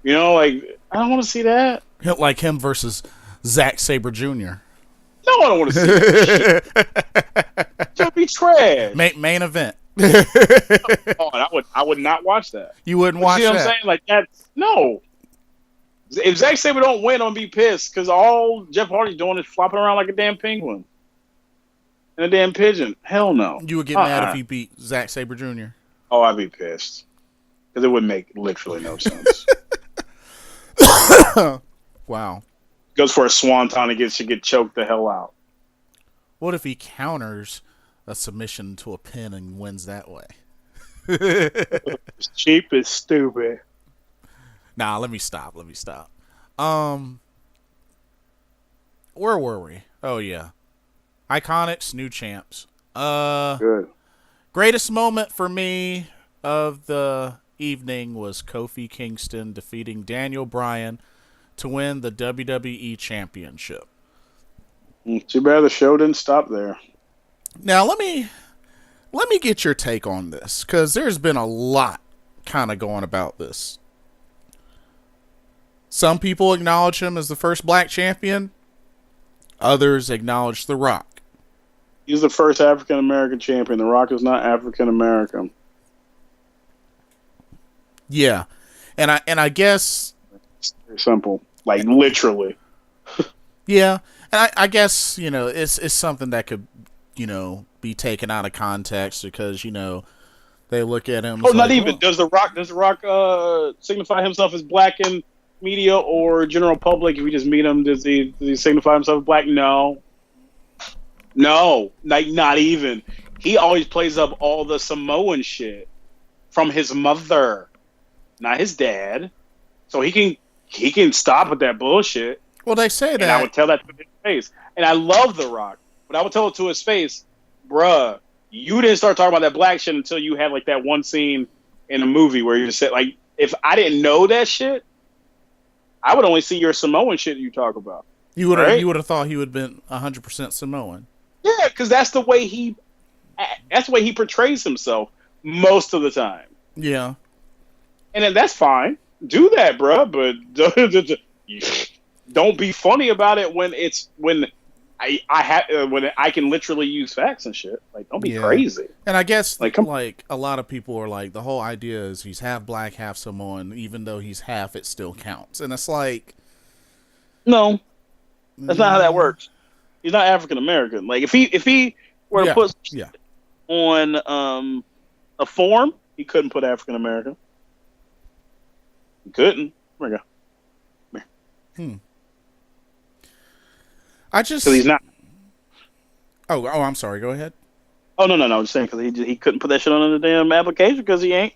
you know, like, I don't want to see that.
Like him versus Zack Sabre Jr.
No, I don't want to see that shit. Just be trash.
Main event.
I would not watch that.
You wouldn't watch that?
See what I'm saying? Like, that's, no. If Zack Sabre don't win, I'm going to be pissed because all Jeff Hardy's doing is flopping around like a damn penguin. And a damn pigeon. Hell no.
You would get mad if he beat Zack Sabre Jr.?
Oh, I'd be pissed. Because it would make literally no sense.
Wow.
Goes for a swanton and should get choked the hell out.
What if he counters a submission to a pin and wins that way?
It's cheap as stupid.
Nah, let me stop. Where were we? Oh, yeah. Iconics, new champs.
Good.
Greatest moment for me of the evening was Kofi Kingston defeating Daniel Bryan to win the WWE Championship.
Too bad the show didn't stop there.
Now, let me get your take on this, because there's been a lot kind of going about this. Some people acknowledge him as the first black champion. Others acknowledge The Rock.
He's the first African-American champion. The Rock is not African-American.
Yeah. And I guess...
It's very simple. Like, literally.
Yeah. And I guess, you know, it's something that could, you know, be taken out of context because, you know, they look at him...
Oh, not even. Does The Rock signify himself as black in media or general public? If we just meet him, does he signify himself as black? No, like not even. He always plays up all the Samoan shit from his mother, not his dad. So he can stop with that bullshit.
Well, they say that.
And I would tell that to his face. And I love The Rock, but I would tell it to his face, bruh, you didn't start talking about that black shit until you had like that one scene in a movie where you just said, like, if I didn't know that shit, I would only see your Samoan shit you talk about.
You would have thought he would have been 100% Samoan.
Yeah, because that's the way he portrays himself most of the time.
Yeah,
and then that's fine. Do that, bro. But don't be funny about it when I can literally use facts and shit. Like, don't be crazy.
And I guess like a lot of people are like, the whole idea is he's half black, half Samoan. Even though he's half, it still counts. And it's like,
no, that's not how that works. He's not African American. Like if he were to put on a form, he couldn't put African American. He couldn't. There we go. Because he's not.
Oh, I'm sorry. Go ahead.
Oh no! I'm just saying because he couldn't put that shit on the damn application because he ain't.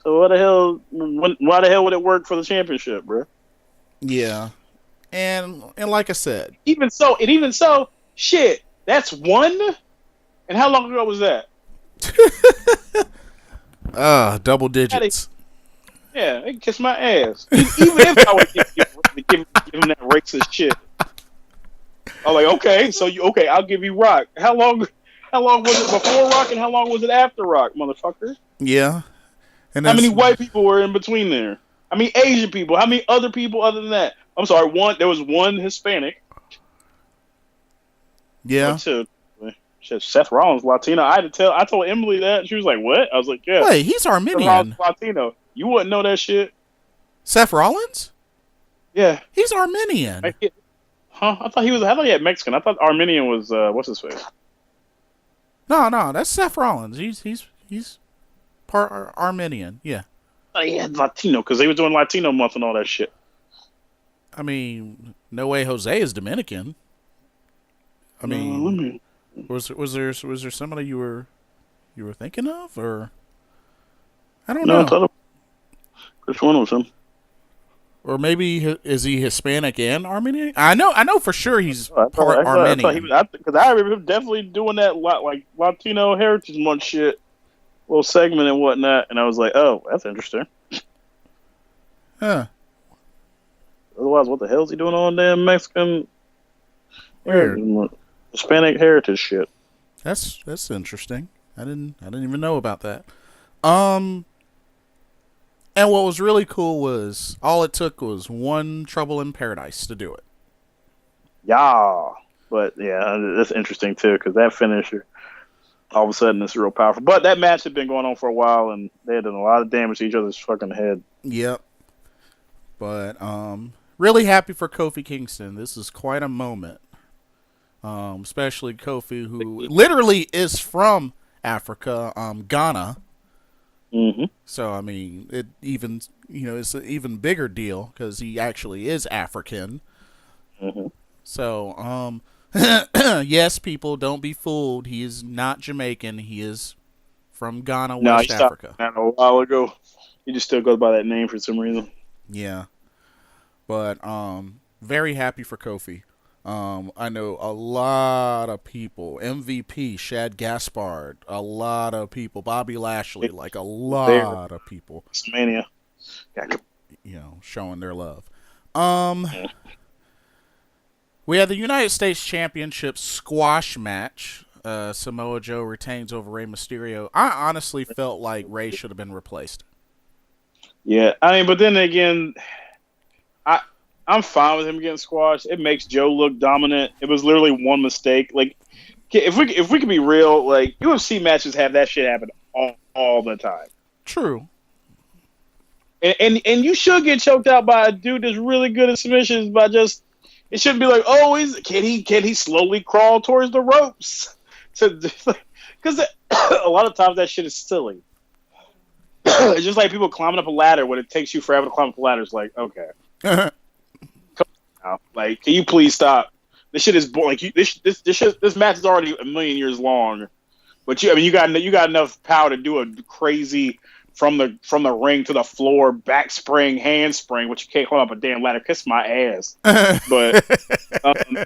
So why the hell would it work for the championship, bro?
Yeah. And like I said,
even so, shit. That's one. And how long ago was that?
Double digits.
Yeah, they kiss my ass. Even if I would give him that racist shit, I'm like, okay, I'll give you Rock. How long was it before Rock, and how long was it after Rock, motherfucker?
Yeah. And
how many white people were in between there? How many Asian people? How many other people other than that? I'm sorry, there was one Hispanic.
Yeah.
Shit, Seth Rollins Latino. I told Emily that, and she was like, "What?" I was like, "Yeah."
Wait, he's Armenian.
Seth Rollins Latino. You wouldn't know that shit.
Seth Rollins?
Yeah.
He's Armenian.
Huh? I thought he had Mexican. I thought Armenian was what's his face?
No, that's Seth Rollins. He's part Armenian. Yeah.
I thought he had Latino because they were doing Latino month and all that shit.
I mean, No Way Jose is Dominican. I mean,
Me.
was there somebody you were thinking of, or I don't
No, I
know,
thought which one was him?
or maybe is he Hispanic and Armenian? I know for sure he's part
I thought he
Armenian.
was because I remember him definitely doing that like Latino Heritage Month shit, little segment and whatnot, and I was like, oh, that's interesting.
Huh?
Otherwise, what the hell is he doing on damn Mexican
Weird.
Hispanic heritage shit?
That's interesting. I didn't even know about that. Um, and what was really cool was all it took was one Trouble in Paradise to do it.
Yeah, but yeah, that's interesting too because that finisher, all of a sudden, it's real powerful. But that match had been going on for a while, and they had done a lot of damage to each other's fucking head.
Yep. But really happy for Kofi Kingston. This is quite a moment. Especially Kofi, who literally is from Africa, Ghana.
Mm-hmm.
So I mean, it even it's an even bigger deal because he actually is African.
Mm-hmm.
So yes, people, don't be fooled. He is not Jamaican. He is from Ghana, West Africa.
A while ago. He just still goes by that name for some reason.
Yeah, but very happy for Kofi. I know a lot of people. MVP, Shad Gaspard, a lot of people. Bobby Lashley, like a lot of people.
Wrestlemania.
Showing their love. We had the United States Championship squash match. Samoa Joe retains over Rey Mysterio. I honestly felt like Rey should have been replaced.
Yeah, I mean, but then again, I'm fine with him getting squashed. It makes Joe look dominant. It was literally one mistake. Like, if we can be real, like UFC matches have that shit happen all the time.
True.
And you should get choked out by a dude that's really good at submissions by just. It shouldn't be like, oh, can he slowly crawl towards the ropes? Because a lot of times that shit is silly. It's just like people climbing up a ladder when it takes you forever to climb up a ladder. It's like, okay. Like, can you please stop? This shit is boring. Like, this match is already a million years long, but you got enough power to do a crazy from the ring to the floor back spring, handspring, which you can't climb up a damn ladder. Kiss my ass. But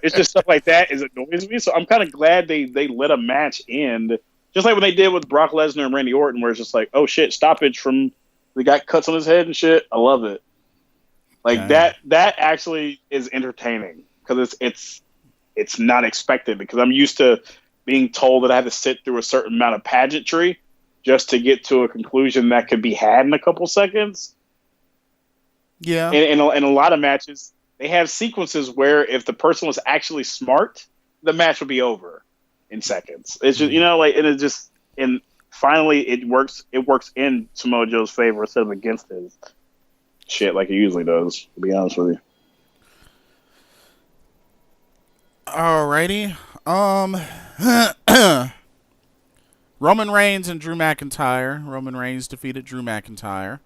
it's just stuff like that is annoys me. So I'm kind of glad they let a match end, just like when they did with Brock Lesnar and Randy Orton, where it's just like, oh shit, stoppage from the guy cuts on his head and shit. I love it. Like that actually is entertaining because it's not expected because I'm used to being told that I have to sit through a certain amount of pageantry just to get to a conclusion that could be had in a couple seconds.
Yeah.
And in a lot of matches, they have sequences where if the person was actually smart, the match would be over in seconds. It's just and finally it works in Samoa Joe's favor instead of against his. Shit like it usually does, to be honest with you.
Alrighty. Roman Reigns and Drew McIntyre. Roman Reigns defeated Drew McIntyre.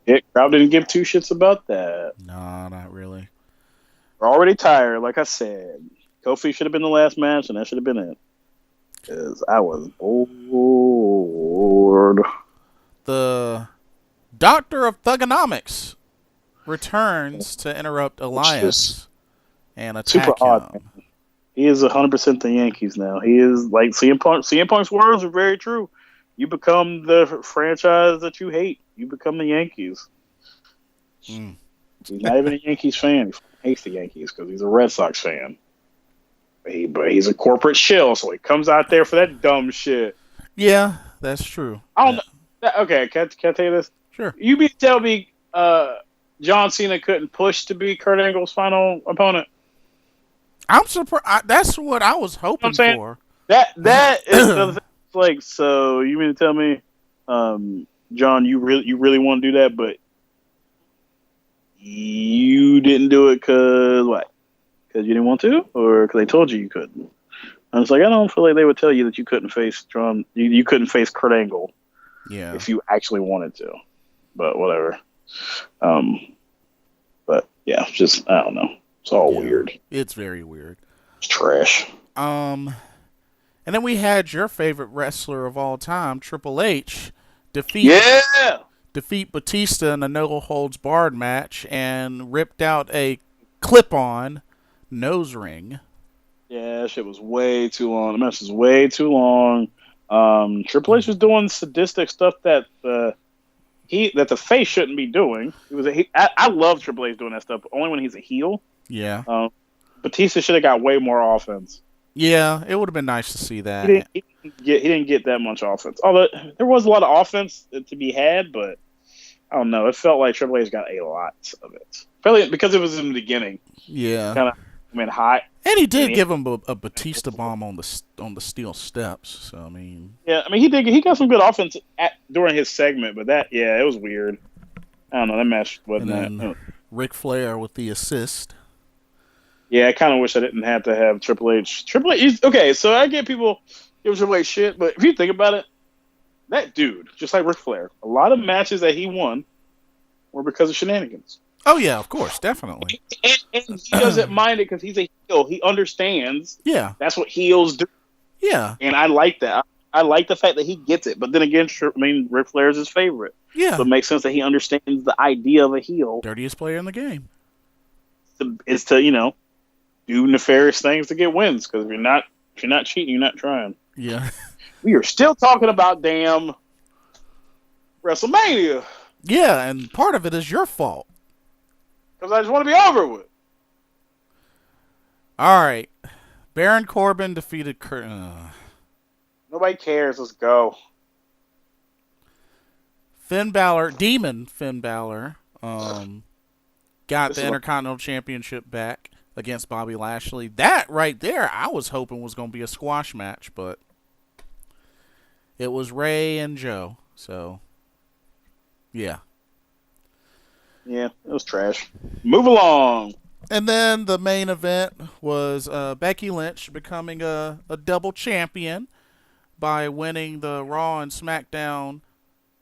Yeah, crowd didn't give two shits about that.
No, not really.
We're already tired, like I said. Kofi should have been the last match, and that should have been it. Because I was bored.
The Doctor of Thugonomics returns to interrupt Elias and attack
super odd,
him.
man. He is 100% the Yankees now. He is like CM Punk. CM Punk's words are very true. You become the franchise that you hate. You become the Yankees. He's not even a Yankees fan. He hates the Yankees because he's a Red Sox fan. But he's a corporate shill, so he comes out there for that dumb shit.
Yeah, that's true.
I don't know. Okay, can I tell you this?
Sure.
You mean to tell me John Cena couldn't push to be Kurt Angle's final opponent?
I'm surprised. That's what I was hoping for.
That is like, so you mean to tell me, John, you really want to do that, but you didn't do it because what? Because you didn't want to, or because they told you couldn't? I was like, I don't feel like they would tell you that you couldn't face you couldn't face Kurt Angle if you actually wanted to. But whatever. But yeah, just I don't know. It's all weird.
It's very weird.
It's trash.
And then we had your favorite wrestler of all time, Triple H, defeat Batista in a no holds barred match and ripped out a clip-on nose ring.
Yeah, shit was way too long. The match was way too long. Triple H was doing sadistic stuff that the face shouldn't be doing. I love Triple H doing that stuff, but only when he's a heel.
Yeah.
Batista should have got way more offense.
Yeah, it would have been nice to see that.
He didn't get that much offense. Although there was a lot of offense to be had, but I don't know. It felt like Triple H got a lot of it. Probably because it was in the beginning.
Yeah.
Kind of hot.
And he did give him a Batista bomb on the steel steps. So I mean.
Yeah, I mean he got some good offense during his segment, but it was weird. I don't know, that match wasn't that.
Ric Flair with the assist.
Yeah, I kind of wish I didn't have to have Triple H. Triple H, okay, so I get people give Triple H shit, but if you think about it, that dude, just like Ric Flair, a lot of matches that he won were because of shenanigans.
Oh, yeah, of course, definitely.
And he doesn't mind it because he's a heel. He understands.
Yeah.
That's what heels do.
Yeah.
And I like that. I like the fact that he gets it. But then again, Ric Flair is his favorite.
Yeah.
So it makes sense that he understands the idea of a heel.
Dirtiest player in the game.
Is to, do nefarious things to get wins. Because if you're not cheating, you're not trying.
Yeah.
We are still talking about damn WrestleMania.
Yeah, and part of it is your fault.
Because I just want to be over with.
All right. Baron Corbin defeated Kurt.
Nobody cares. Let's go.
Demon Finn Balor, got the Intercontinental Championship back against Bobby Lashley. That right there, I was hoping was going to be a squash match, but it was Ray and Joe. So, yeah.
Yeah, it was trash. Move along.
And then the main event was Becky Lynch becoming a double champion by winning the Raw and SmackDown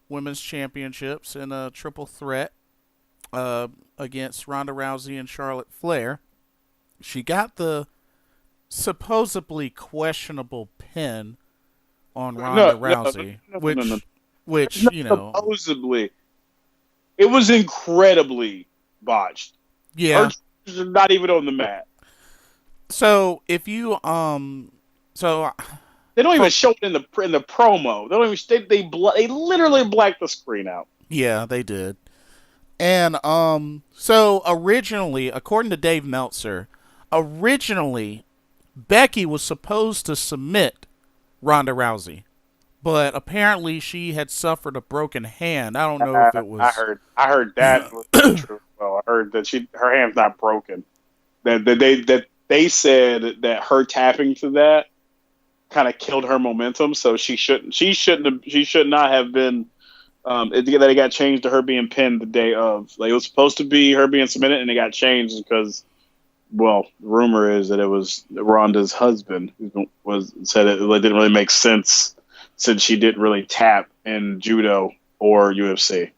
Women's Championships in a triple threat against Ronda Rousey and Charlotte Flair. She got the supposedly questionable pin on Ronda Rousey, which
supposedly. It was incredibly botched.
Yeah.
Her not even on the mat.
So if you they
don't even show it in the promo. They don't even they literally blacked the screen out.
Yeah, they did. And so originally, according to Dave Meltzer, Becky was supposed to submit Ronda Rousey. But apparently she had suffered a broken hand. I don't know if it was.
I heard that was true. Well, I heard that her hand's not broken. That they said that her tapping to that kind of killed her momentum. So she should not have been. That it got changed to her being pinned the day of. Like it was supposed to be her being submitted, and it got changed because. Well, the rumor is that it was Ronda's husband who said it didn't really make sense. Since she didn't really tap in judo or UFC.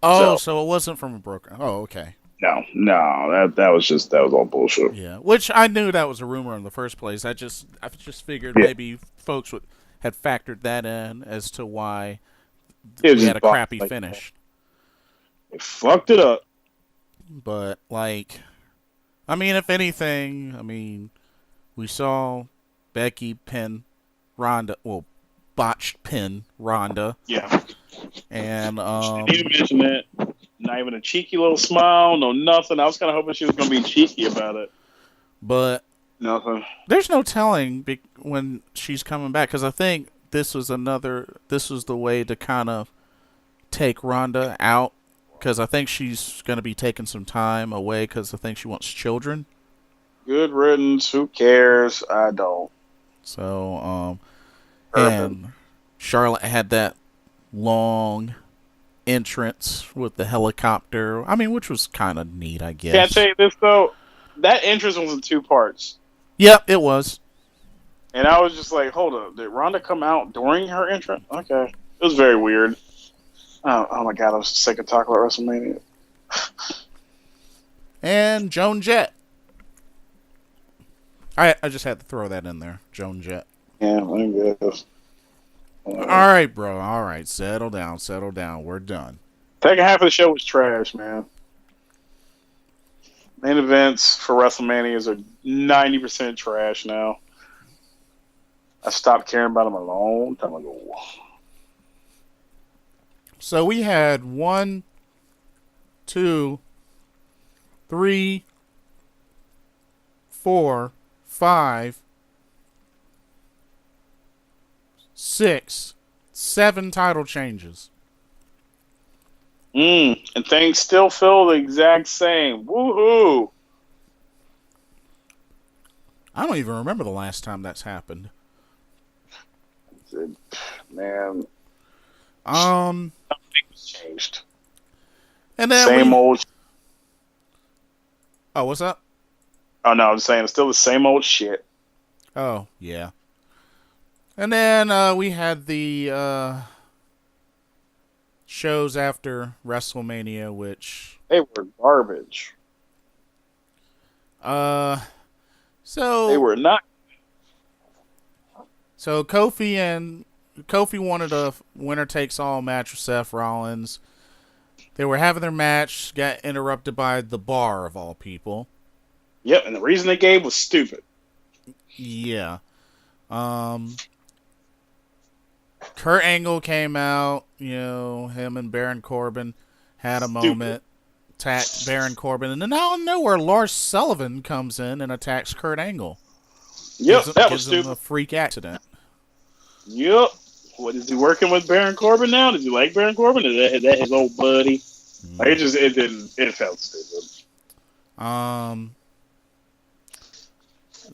Oh, so it wasn't from a broken. Oh, okay.
No, that was all bullshit.
Yeah, which I knew that was a rumor in the first place. I just figured maybe folks had factored that in as to why we had a crappy finish.
They fucked it up.
But if anything, we saw Becky pin Ronda. Well. Botched pin Ronda.
Yeah.
And
didn't even mention that. Not even a cheeky little smile, no nothing. I was kind of hoping she was going to be cheeky about it.
But
nothing.
There's no telling when she's coming back because I think this was the way to kind of take Ronda out because I think she's going to be taking some time away because I think she wants children. Good
riddance. Who cares? I don't.
So, and Charlotte had that long entrance with the helicopter. Which was kind of neat, I guess.
Can't say this though. that entrance was in 2 parts.
Yep, it was.
And I was just like, hold up, did Ronda come out during her entrance? Okay. It was very weird. Oh my god, I was sick of talking about WrestleMania.
And Joan Jett. I just had to throw that in there. Joan Jett.
Yeah, I guess.
Alright, bro. Alright, settle down. We're done.
Second half of the show was trash, man. Main events for WrestleManias are 90% trash now. I stopped caring about them a long time ago.
So we had 1, 2, 3, 4, 5, 6, 7 title changes.
And things still feel the exact same. Woohoo!
I don't even remember the last time that's happened.
Man.
Nothing
changed.
And then
same old.
Oh, what's up?
Oh no, I'm saying it's still the same old shit.
Oh yeah. And then we had the shows after WrestleMania, which
they were garbage.
So
they were not.
So Kofi wanted a winner takes all match with Seth Rollins. They were having their match, got interrupted by the Bar of all people.
Yep, and the reason they gave was stupid.
Yeah. Kurt Angle came out, him and Baron Corbin had a moment, attacked Baron Corbin, and then out of nowhere, Lars Sullivan comes in and attacks Kurt Angle.
Yep, that was stupid.
Him a freak accident.
Yep. What is he working with Baron Corbin now? Does he like Baron Corbin? Is that his old buddy? Like, it felt stupid.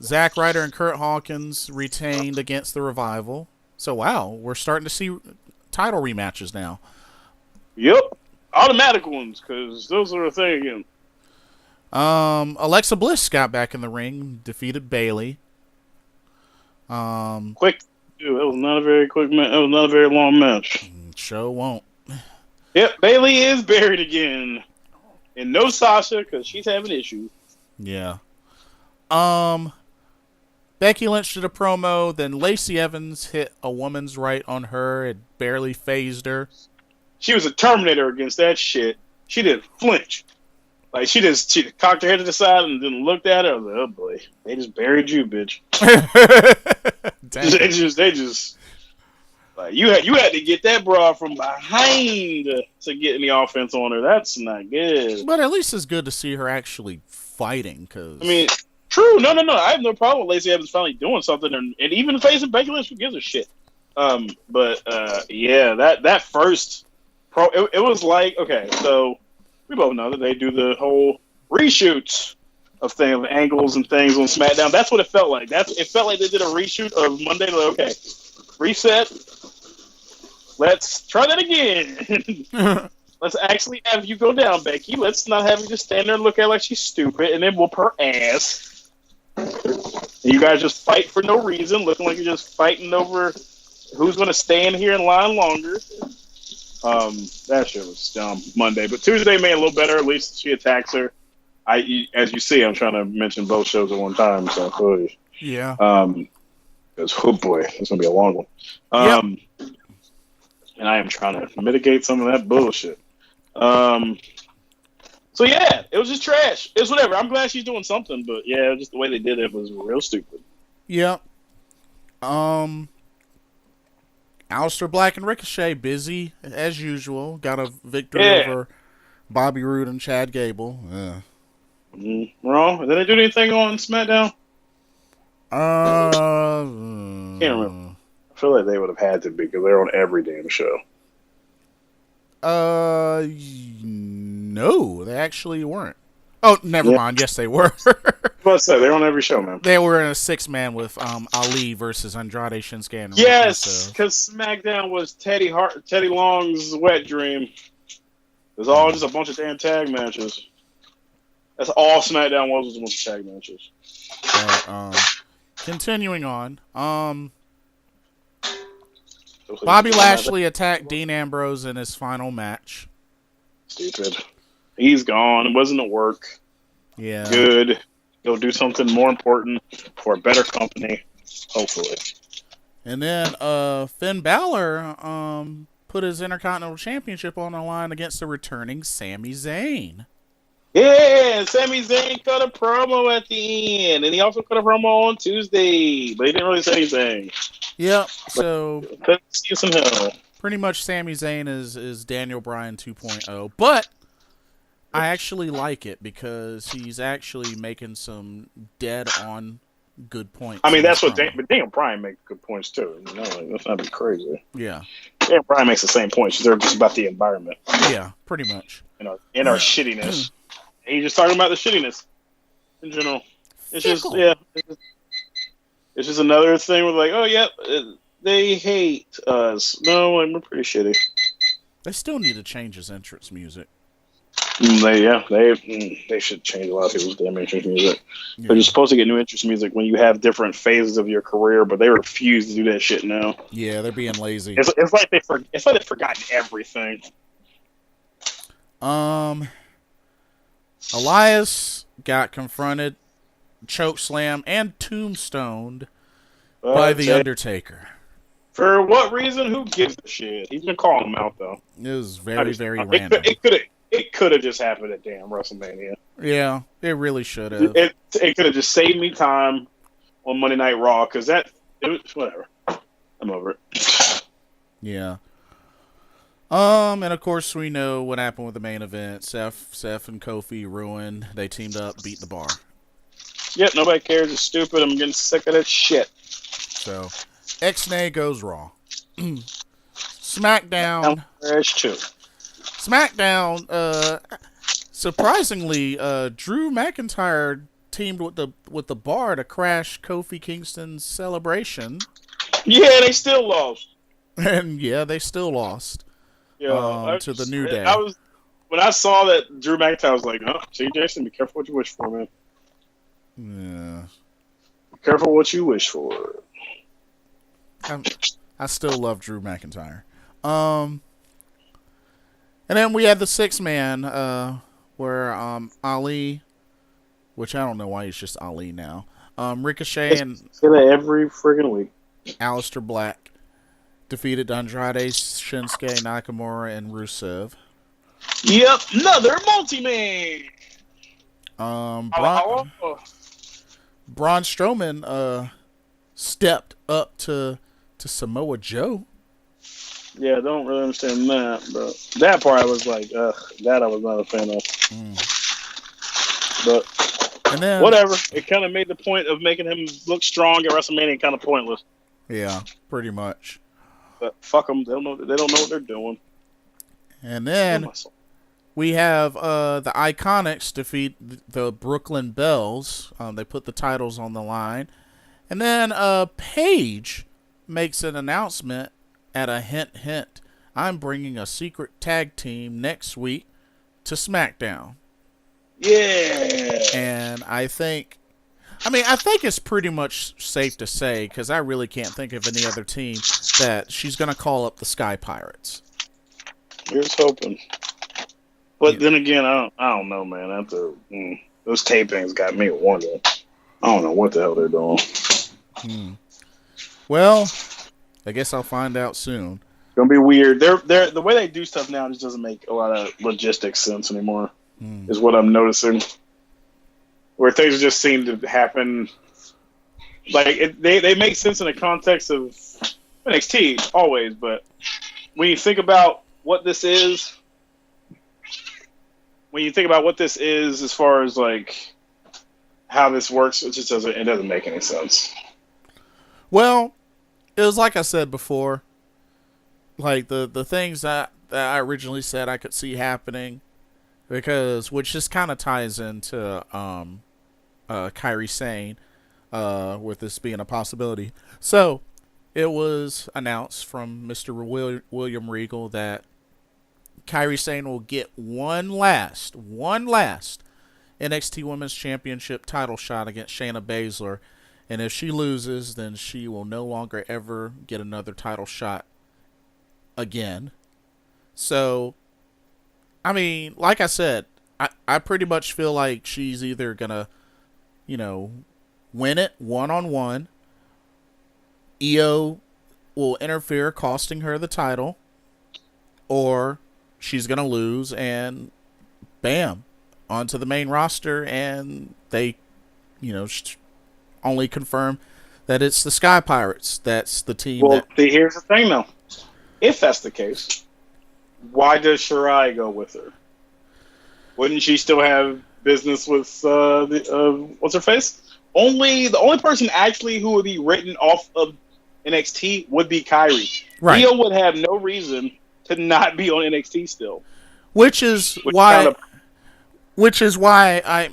Zack Ryder and Kurt Hawkins retained against the Revival. So wow, we're starting to see title rematches now.
Yep, automatic ones because those are a thing again.
Alexa Bliss got back in the ring, defeated Bayley.
Quick. It was not a very quick match. It was not a very long match.
Sure won't.
Yep, Bayley is buried again. And no Sasha, because she's having issues.
Yeah. Becky Lynch did a promo, then Lacey Evans hit a woman's right on her. It barely phased her.
She was a Terminator against that shit. She didn't flinch. Like, she cocked her head to the side and then looked at her. I was like, oh boy, they just buried you, bitch. They just like you had to get that broad from behind to get any offense on her. That's not good.
But at least it's good to see her actually fighting. Cause
I mean, true. No. I have no problem with Lacey Evans finally doing something, and even facing Becky Lynch, who gives a shit. Yeah, that first pro, it was like, okay, so we both know that they do the whole reshoots of angles and things on SmackDown. That's what it felt like. It felt like they did a reshoot of Monday. Like, okay, reset. Let's try that again. Let's actually have you go down, Becky. Let's not have you just stand there and look at her like she's stupid and then whoop her ass. And you guys just fight for no reason, looking like you're just fighting over who's going to stay in here in line longer. That shit was dumb Monday. But Tuesday made it a little better. At least she attacks her. As you see, I'm trying to mention both shows at one time. So,
yeah.
Because, oh boy, it's going to be a long one.
Yep.
And I am trying to mitigate some of that bullshit. So, yeah, it was just trash. It was whatever. I'm glad she's doing something. But, yeah, just the way they did it was real stupid.
Yeah. Aleister Black and Ricochet busy as usual. Got a victory over Bobby Roode and Chad Gable. Yeah.
Wrong. Did they do anything on SmackDown? Can't remember. I feel like they would have had to be because they're on every damn show.
No, they actually weren't. Oh, never mind. Yes, they were.
Let's say they're on every show, man.
They were in a 6-man with Ali versus Andrade, Shinsuke, and
yes, because SmackDown was Teddy Long's wet dream. It was all just a bunch of damn tag matches. That's all SmackDown was a bunch of tag matches.
But continuing on, Bobby Lashley attacked Dean Ambrose in his final match.
Stupid. He's gone. It wasn't a work.
Yeah.
Good. Go do something more important for a better company, hopefully.
And then Finn Balor put his Intercontinental Championship on the line against the returning Sami Zayn.
Yeah, Sami Zayn cut a promo at the end, and he also cut a promo on Tuesday, but he didn't really say anything.
Yep, so
see some hell.
Pretty much Sami Zayn is Daniel Bryan 2.0, but I actually like it because he's actually making some dead-on good points.
I mean, that's what Daniel Bryan makes good points, too. You know, like, let's not be crazy.
Yeah.
Daniel Bryan makes the same points. They're just about the environment.
Yeah, pretty much.
In our shittiness. He's just talking about the shittiness in general. It's just, yeah. It's just another thing with like, oh, yeah, they hate us. No, we're pretty shitty.
They still need to change his entrance music.
They should change a lot of people's damn entrance music. Yeah. But you're supposed to get new entrance music when you have different phases of your career, but they refuse to do that shit now.
Yeah, they're being lazy.
It's like they've forgotten everything.
Elias got confronted, chokeslam, and tombstoned by The Undertaker.
For what reason? Who gives a shit? He's been calling him out, though.
It was very random.
It could have just happened at damn WrestleMania.
Yeah, it really should have.
It could have just saved me time on Monday Night Raw, because it was whatever. I'm over it.
Yeah. And of course we know what happened with the main event. Seth and Kofi ruined. They teamed up, beat the Bar.
Yep, nobody cares. It's stupid. I'm getting sick of that shit.
So, X-Nay goes Raw. SmackDown. SmackDown. Surprisingly, Drew McIntyre teamed with the Bar to crash Kofi Kingston's celebration.
Yeah, they still lost.
And yeah, they still lost. To the New Day.
When I saw that Drew McIntyre, I was like, "Oh, see, Jason, be careful what you wish for, man.
Yeah,
be careful what you wish for."
I still love Drew McIntyre. And then we had the 6-man, where Ali, which I don't know why he's just Ali now. Ricochet and
every friggin' week.
Aleister Black defeated Andrade, Shinsuke Nakamura, and Rusev.
Yep, another multi-man.
Braun Strowman stepped up to Samoa Joe.
Yeah, I don't really understand that, but that part I was like, that I was not a fan of. But
and then,
whatever. It kind of made the point of making him look strong at WrestleMania kind of pointless.
Yeah, pretty much.
But fuck them. They don't know what they're doing.
And then we have the Iconics defeat the Brooklyn Bells. They put the titles on the line. And then Paige makes an announcement at a hint. I'm bringing a secret tag team next week to SmackDown.
Yeah.
And I think it's pretty much safe to say, because I really can't think of any other team, that she's going to call up the Sky Pirates.
Here's hoping. But then again, I don't know, man. Those tapings got me wondering. I don't know what the hell they're doing.
Well, I guess I'll find out soon.
It's going to be weird. They're the way they do stuff now just doesn't make a lot of logistics sense anymore, is what I'm noticing. Where things just seem to happen, like they make sense in the context of NXT always, but when you think about what this is, as far as like how this works, it just doesn't make any sense.
Well, it was like I said before, like the things that I originally said I could see happening, which just kind of ties into Kairi Sane, with this being a possibility. So it was announced from Mr. William Regal that Kairi Sane will get one last NXT Women's Championship title shot against Shayna Baszler. And if she loses, then she will no longer ever get another title shot again. So, I mean, like I said, I pretty much feel like she's either going to, win it one-on-one. Io will interfere, costing her the title. Or she's going to lose and bam, onto the main roster, and they, only confirm that it's the Sky Pirates. That's the team.
Well, here's the thing, though. If that's the case, why does Shirai go with her? Wouldn't she still have business with what's her face? The only person actually who would be written off of NXT would be Kairi.
Right.
Io would have no reason to not be on NXT still.
Which is why I,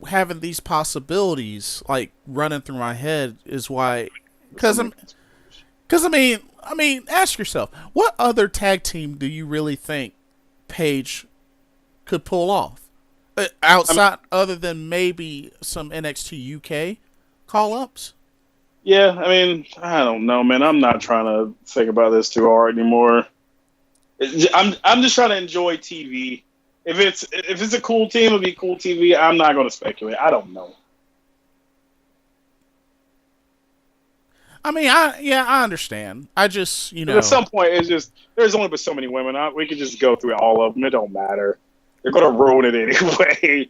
having these possibilities like running through my head is why, because I mean, ask yourself, what other tag team do you really think Paige could pull off outside, other than maybe some NXT UK call-ups?
Yeah, I mean, I don't know, man. I'm not trying to think about this too hard anymore. I'm just trying to enjoy TV. If it's a cool team, it'll be cool TV. I'm not going to speculate. I don't know.
I mean, I understand. I just,
At some point, it's just there's only but so many women. We could just go through all of them. It don't matter. They're going to ruin it anyway.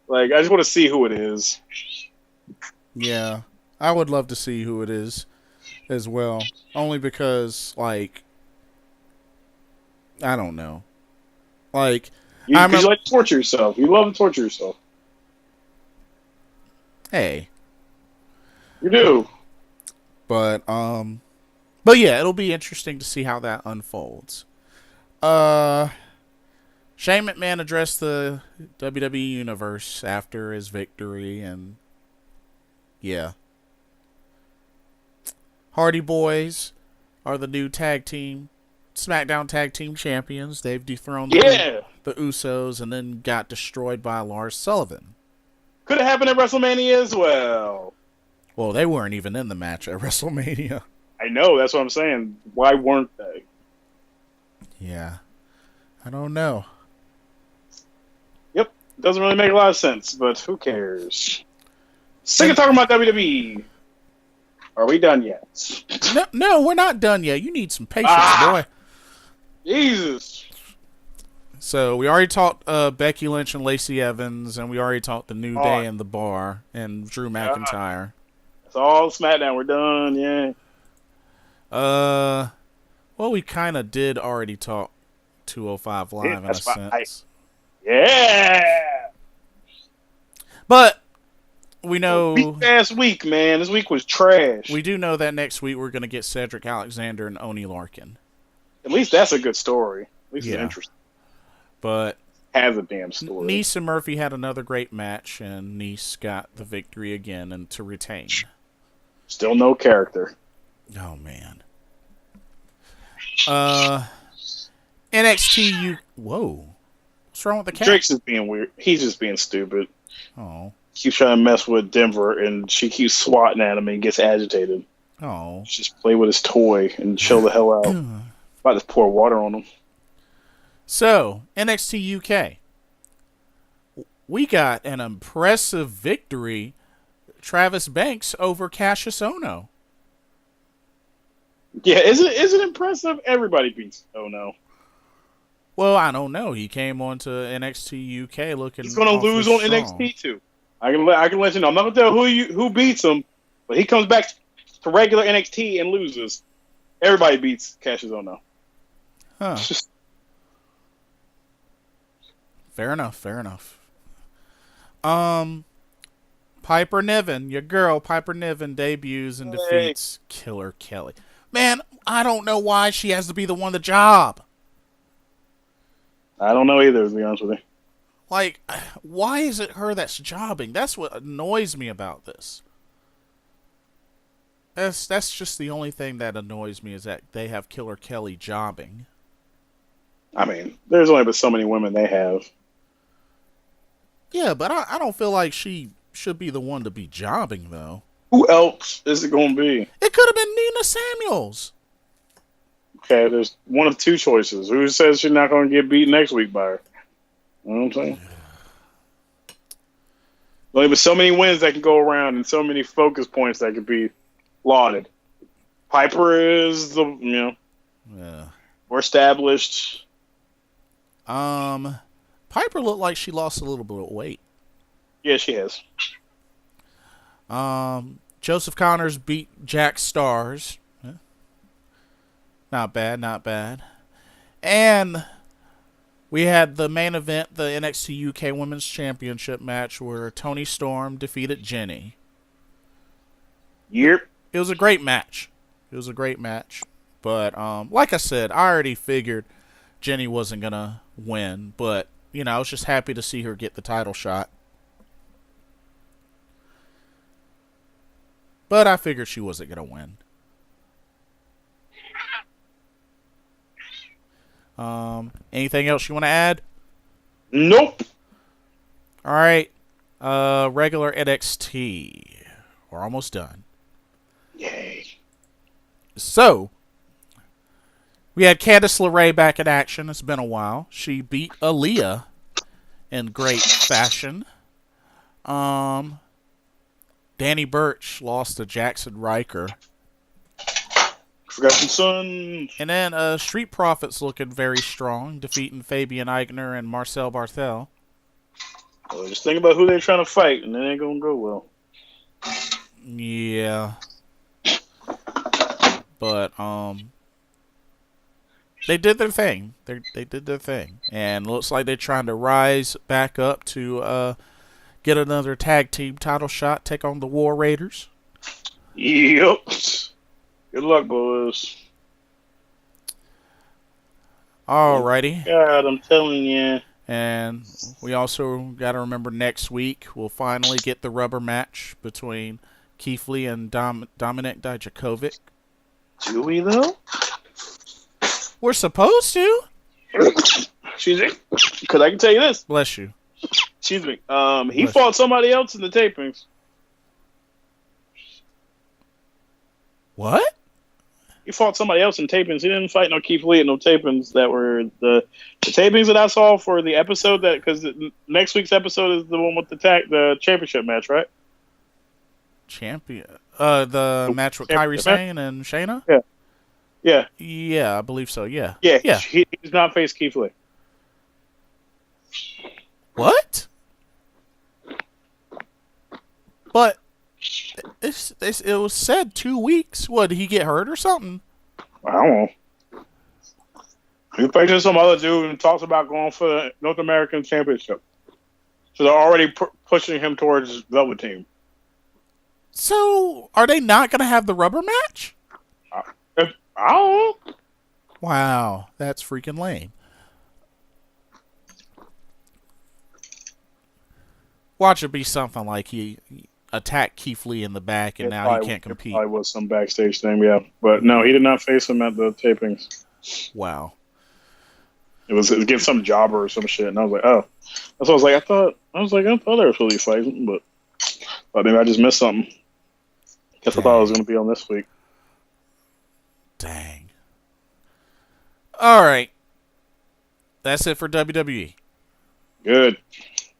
Like, I just want to see who it is.
Yeah, I would love to see who it is as well. Only because, like, I don't know. Like,
you like to torture yourself. You love to torture yourself.
Hey.
You do.
But yeah, it'll be interesting to see how that unfolds. Shane McMahon addressed the WWE Universe after his victory, and yeah. Hardy Boys are the new SmackDown Tag Team Champions. They've dethroned the Usos and then got destroyed by Lars Sullivan.
Could have happened at WrestleMania as well.
Well, they weren't even in the match at WrestleMania.
I know, that's what I'm saying. Why weren't they?
Yeah. I don't know.
Yep. Doesn't really make a lot of sense, but who cares? Sick of talking about WWE. Are we done yet?
No, we're not done yet. You need some patience, boy.
Jesus.
So we already talked Becky Lynch and Lacey Evans, and we already talked the New Day in the Bar and Drew McIntyre.
That's all SmackDown. We're done. Yeah.
Well, we kind of did already talk 205 Live in a sense.
Yeah.
But we know
weak ass week, man. This week was trash.
We do know that next week we're going to get Cedric Alexander and Oni Larkin.
At least that's a good story. At least it's interesting.
But
has a damn story.
Nice and Murphy had another great match, and Nice got the victory again and to retain.
Still no character.
Oh man. NXT Whoa. What's wrong with the cat?
Drake's just being weird. He's just being stupid.
Oh.
Keeps trying to mess with Denver, and she keeps swatting at him and gets agitated.
Oh.
Just play with his toy and chill the hell out. About to pour water on him.
So, NXT UK. We got an impressive victory. Travis Banks over Cassius Ohno.
Yeah, is it impressive? Everybody beats Ohno.
Well, I don't know. He came on to NXT UK looking.
He's going to lose on NXT too. I can let you know. I'm not going to tell who beats him, but he comes back to regular NXT and loses. Everybody beats Cassius Ohno.
Huh. Fair enough. Piper Niven, your girl Piper Niven debuts and defeats Killer Kelly. Man, I don't know why she has to be the one the job.
I don't know either, to be honest with you.
Like, why is it her that's jobbing? That's what annoys me about this. That's just the only thing that annoys me is that they have Killer Kelly jobbing.
I mean, there's only but so many women they have.
Yeah, but I don't feel like she should be the one to be jobbing, though.
Who else is it going to be?
It could have been Nina Samuels.
Okay, there's one of two choices. Who says she's not going to get beat next week by her? You know what I'm saying? Only but so many wins that can go around and so many focus points that can be lauded. Piper is the,
Yeah.
more established.
Piper looked like she lost a little bit of weight.
Yeah, she has.
Joseph Connors beat Jack Stars. Yeah. Not bad, not bad. And we had the main event, the NXT UK Women's Championship match, where Toni Storm defeated Jenny.
Yep.
It was a great match. But like I said, I already figured Jenny wasn't going to win. But, I was just happy to see her get the title shot. But I figured she wasn't going to win. Anything else you want to add?
Nope.
All right. Regular NXT. We're almost done.
Yay.
So, we had Candice LeRae back in action. It's been a while. She beat Aaliyah in great fashion. Danny Burch lost to Jackson Riker.
Forgot some sons.
And then Street Profits looking very strong, defeating Fabian Eichner and Marcel Barthel.
Well, just think about who they're trying to fight, and it ain't going to go well.
Yeah. But, they did their thing. They did their thing. And looks like they're trying to rise back up to get another tag team title shot, take on the War Raiders.
Yep. Good luck, boys.
Alrighty.
God, I'm telling you.
And we also got to remember next week we'll finally get the rubber match between Keith Lee and Dominik Dijakovic.
Do we, though?
We're supposed to.
Excuse me. Because I can tell you this.
Bless you.
Excuse me. He fought somebody else in the tapings.
What?
He fought somebody else in tapings. He didn't fight no Keith Lee in no tapings that were the tapings that I saw for the episode that because next week's episode is the one with the championship match, right?
The match with Kairi Sane and Shayna?
Yeah. Yeah.
Yeah, I believe so, yeah.
Yeah.
Yeah.
He's not faced Keith Lee.
What? But it was said 2 weeks. What, did he get hurt or something?
I don't know. He's facing some other dude and talks about going for the North American Championship. So they're already pushing him towards Velvet Team.
So, are they not going to have the rubber match?
I don't know.
Wow, that's freaking lame. Watch it be something like he attacked Keith Lee in the back and now he can't compete.
Probably was some backstage thing, yeah. But no, he did not face him at the tapings.
Wow.
It was against some jobber or some shit, and I was like, oh. That's what I was like. I thought they were really fighting, but maybe I just missed something. Guess I thought it was going to be on this week.
Dang. All right. That's it for WWE.
Good.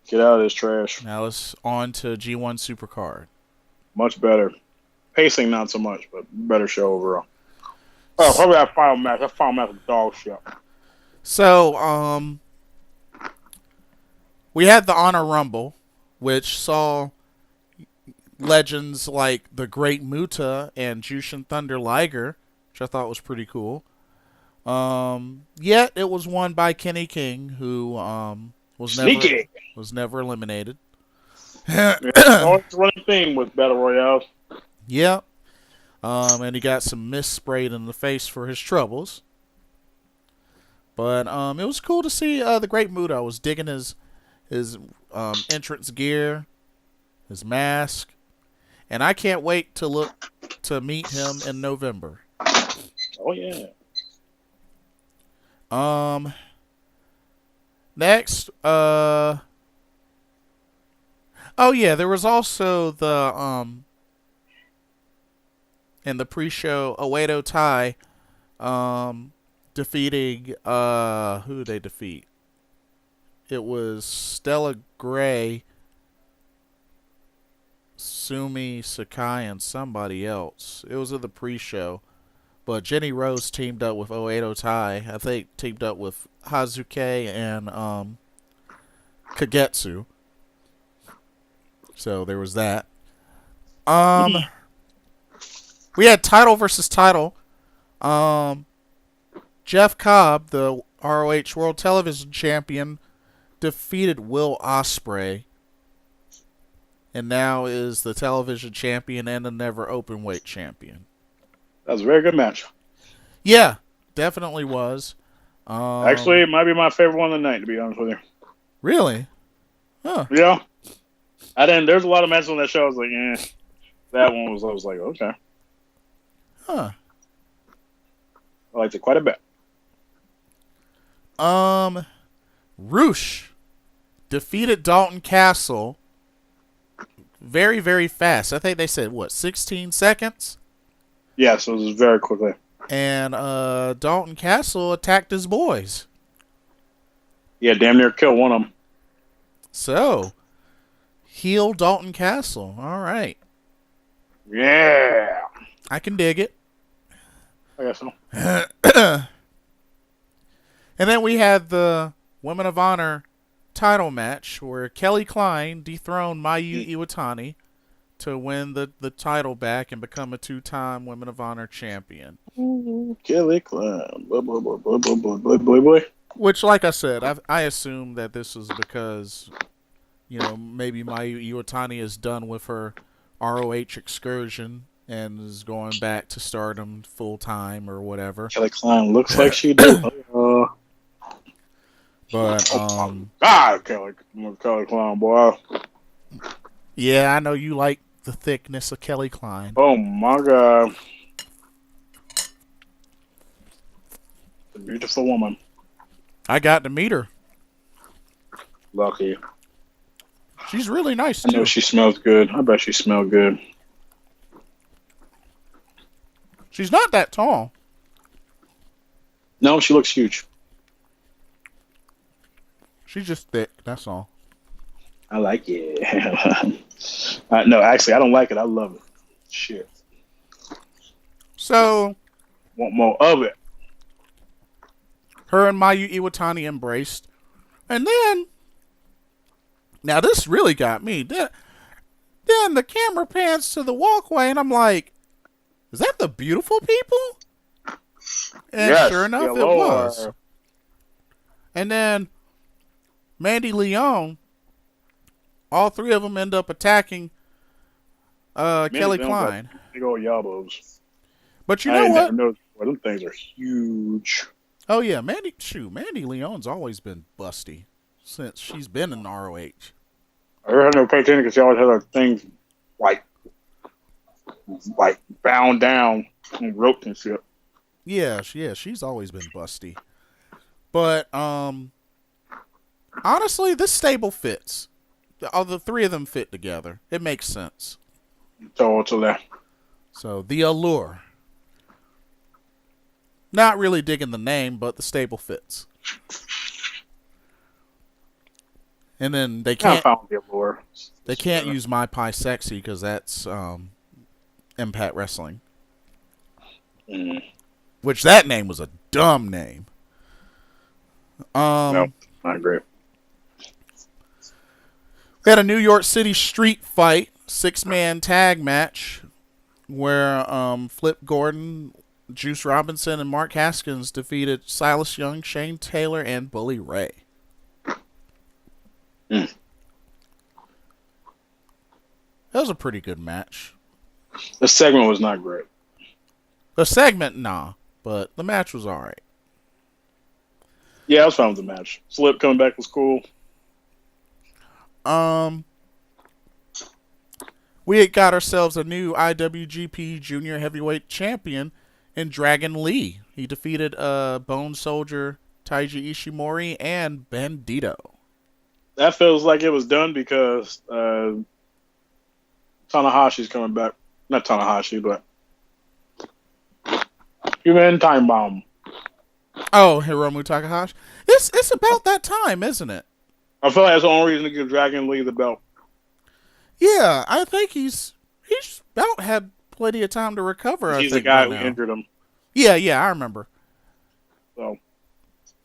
Get out of this trash.
Now let's on to G1 Supercard.
Much better. Pacing, not so much, but better show overall. Oh, probably that final match. That final match was dog shit.
So, we had the Honor Rumble, which saw legends like the Great Muta and Jushin Thunder Liger, which I thought was pretty cool. Yet it was won by Kenny King, who was never eliminated.
Always running theme with Battle Royale.
Yep. And he got some mist sprayed in the face for his troubles. But it was cool to see the Great Muta. I was digging his entrance gear, his mask, and I can't wait to meet him in November.
Oh yeah.
Next, Oh yeah, there was also the in the pre-show Oedo Tai defeating who did they defeat? It was Stella Gray, Sumi Sakai, and somebody else. It was in the pre-show. But Jenny Rose teamed up with Oedo Tai. I think teamed up with Hazuke and Kagetsu. So there was that. We had title versus title. Jeff Cobb, the ROH World Television Champion, defeated Will Ospreay, and now is the television champion and the never open weight champion.
That was a very good match.
Yeah, definitely was.
Actually, it might be my favorite one of the night, to be honest with you.
Really? Huh.
Yeah. There's a lot of matches on that show. I was like, That one I was like, okay.
Huh.
I liked it quite a bit.
Roosh defeated Dalton Castle very, very fast. I think they said, 16 seconds?
Yeah, so it was very quickly.
And Dalton Castle attacked his boys.
Yeah, damn near killed one of them.
So, heel Dalton Castle. All right.
Yeah.
I can dig it.
I guess so.
And then we had the Women of Honor title match where Kelly Klein dethroned Mayu Iwatani to win the title back and become a 2-time Women of Honor champion.
Kelly Klein. Boy, boy, boy, boy, boy, boy, boy, boy.
Which, like I said, I assume that this was because, maybe Mayu Iwatani is done with her ROH excursion and is going back to Stardom full time or whatever.
Kelly Klein looks like she did.
But
Kelly Klein, boy.
Yeah, I know you like the thickness of Kelly Klein.
Oh my God, a beautiful woman.
I got to meet her.
Lucky.
She's really nice too.
I know she smells good. I bet she smells good.
She's not that tall.
No, she looks huge.
She's just thick, that's all.
I like it. No, actually, I don't like it. I love it. Shit.
So,
want more of it.
Her and Mayu Iwatani embraced. And then, now this really got me. Then the camera pans to the walkway, and I'm like, is that the beautiful people? And
yes,
sure enough, it was. And then Mandy Leon, all three of them end up attacking Kelly Klein.
Big old yabos.
But you know what?
Them things are huge.
Oh yeah, Mandy Leon's always been busty since she's been in ROH.
I heard her pay attention because she always had her things like bound down and roped and shit.
Yeah, she's always been busty. But honestly, this stable fits. All the three of them fit together. It makes sense.
So
the Allure. Not really digging the name, but the stable fits. And then they can't.
The Allure.
They can't use My Pie Sexy because that's Impact Wrestling.
Mm.
Which that name was a dumb name.
No, I agree.
We had a New York City street fight, 6-man tag match, where Flip Gordon, Juice Robinson, and Mark Haskins defeated Silas Young, Shane Taylor, and Bully Ray.
Mm.
That was a pretty good match.
The segment was not great.
The segment, nah, but the match was all right.
Yeah, I was fine with the match. Slip coming back was cool.
We had got ourselves a new IWGP Junior Heavyweight Champion in Dragon Lee. He defeated Bone Soldier, Taiji Ishimori, and Bandito.
that feels like it was done because Tanahashi's coming back. Not Tanahashi, but Human Time Bomb.
Oh, Hiromu Takahashi. It's about that time, isn't it?
I feel like that's the only reason to give Dragon Lee the belt.
Yeah, I think he's about had plenty of time to recover.
He's the guy who injured him.
Yeah, I remember.
So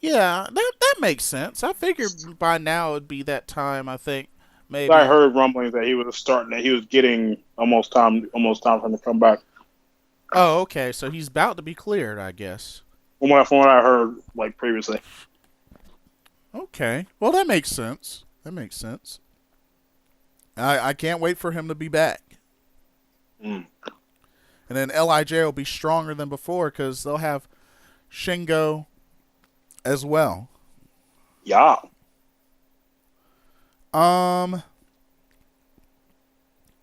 yeah, that makes sense. I figured by now it'd be that time. I think maybe.
I heard rumblings that he was starting. That he was getting almost time for him to come back.
Oh, okay. So he's about to be cleared, I guess.
From what I heard, like previously.
Okay. Well, that makes sense. I can't wait for him to be back.
Mm.
And then LIJ will be stronger than before because they'll have Shingo as well.
Yeah.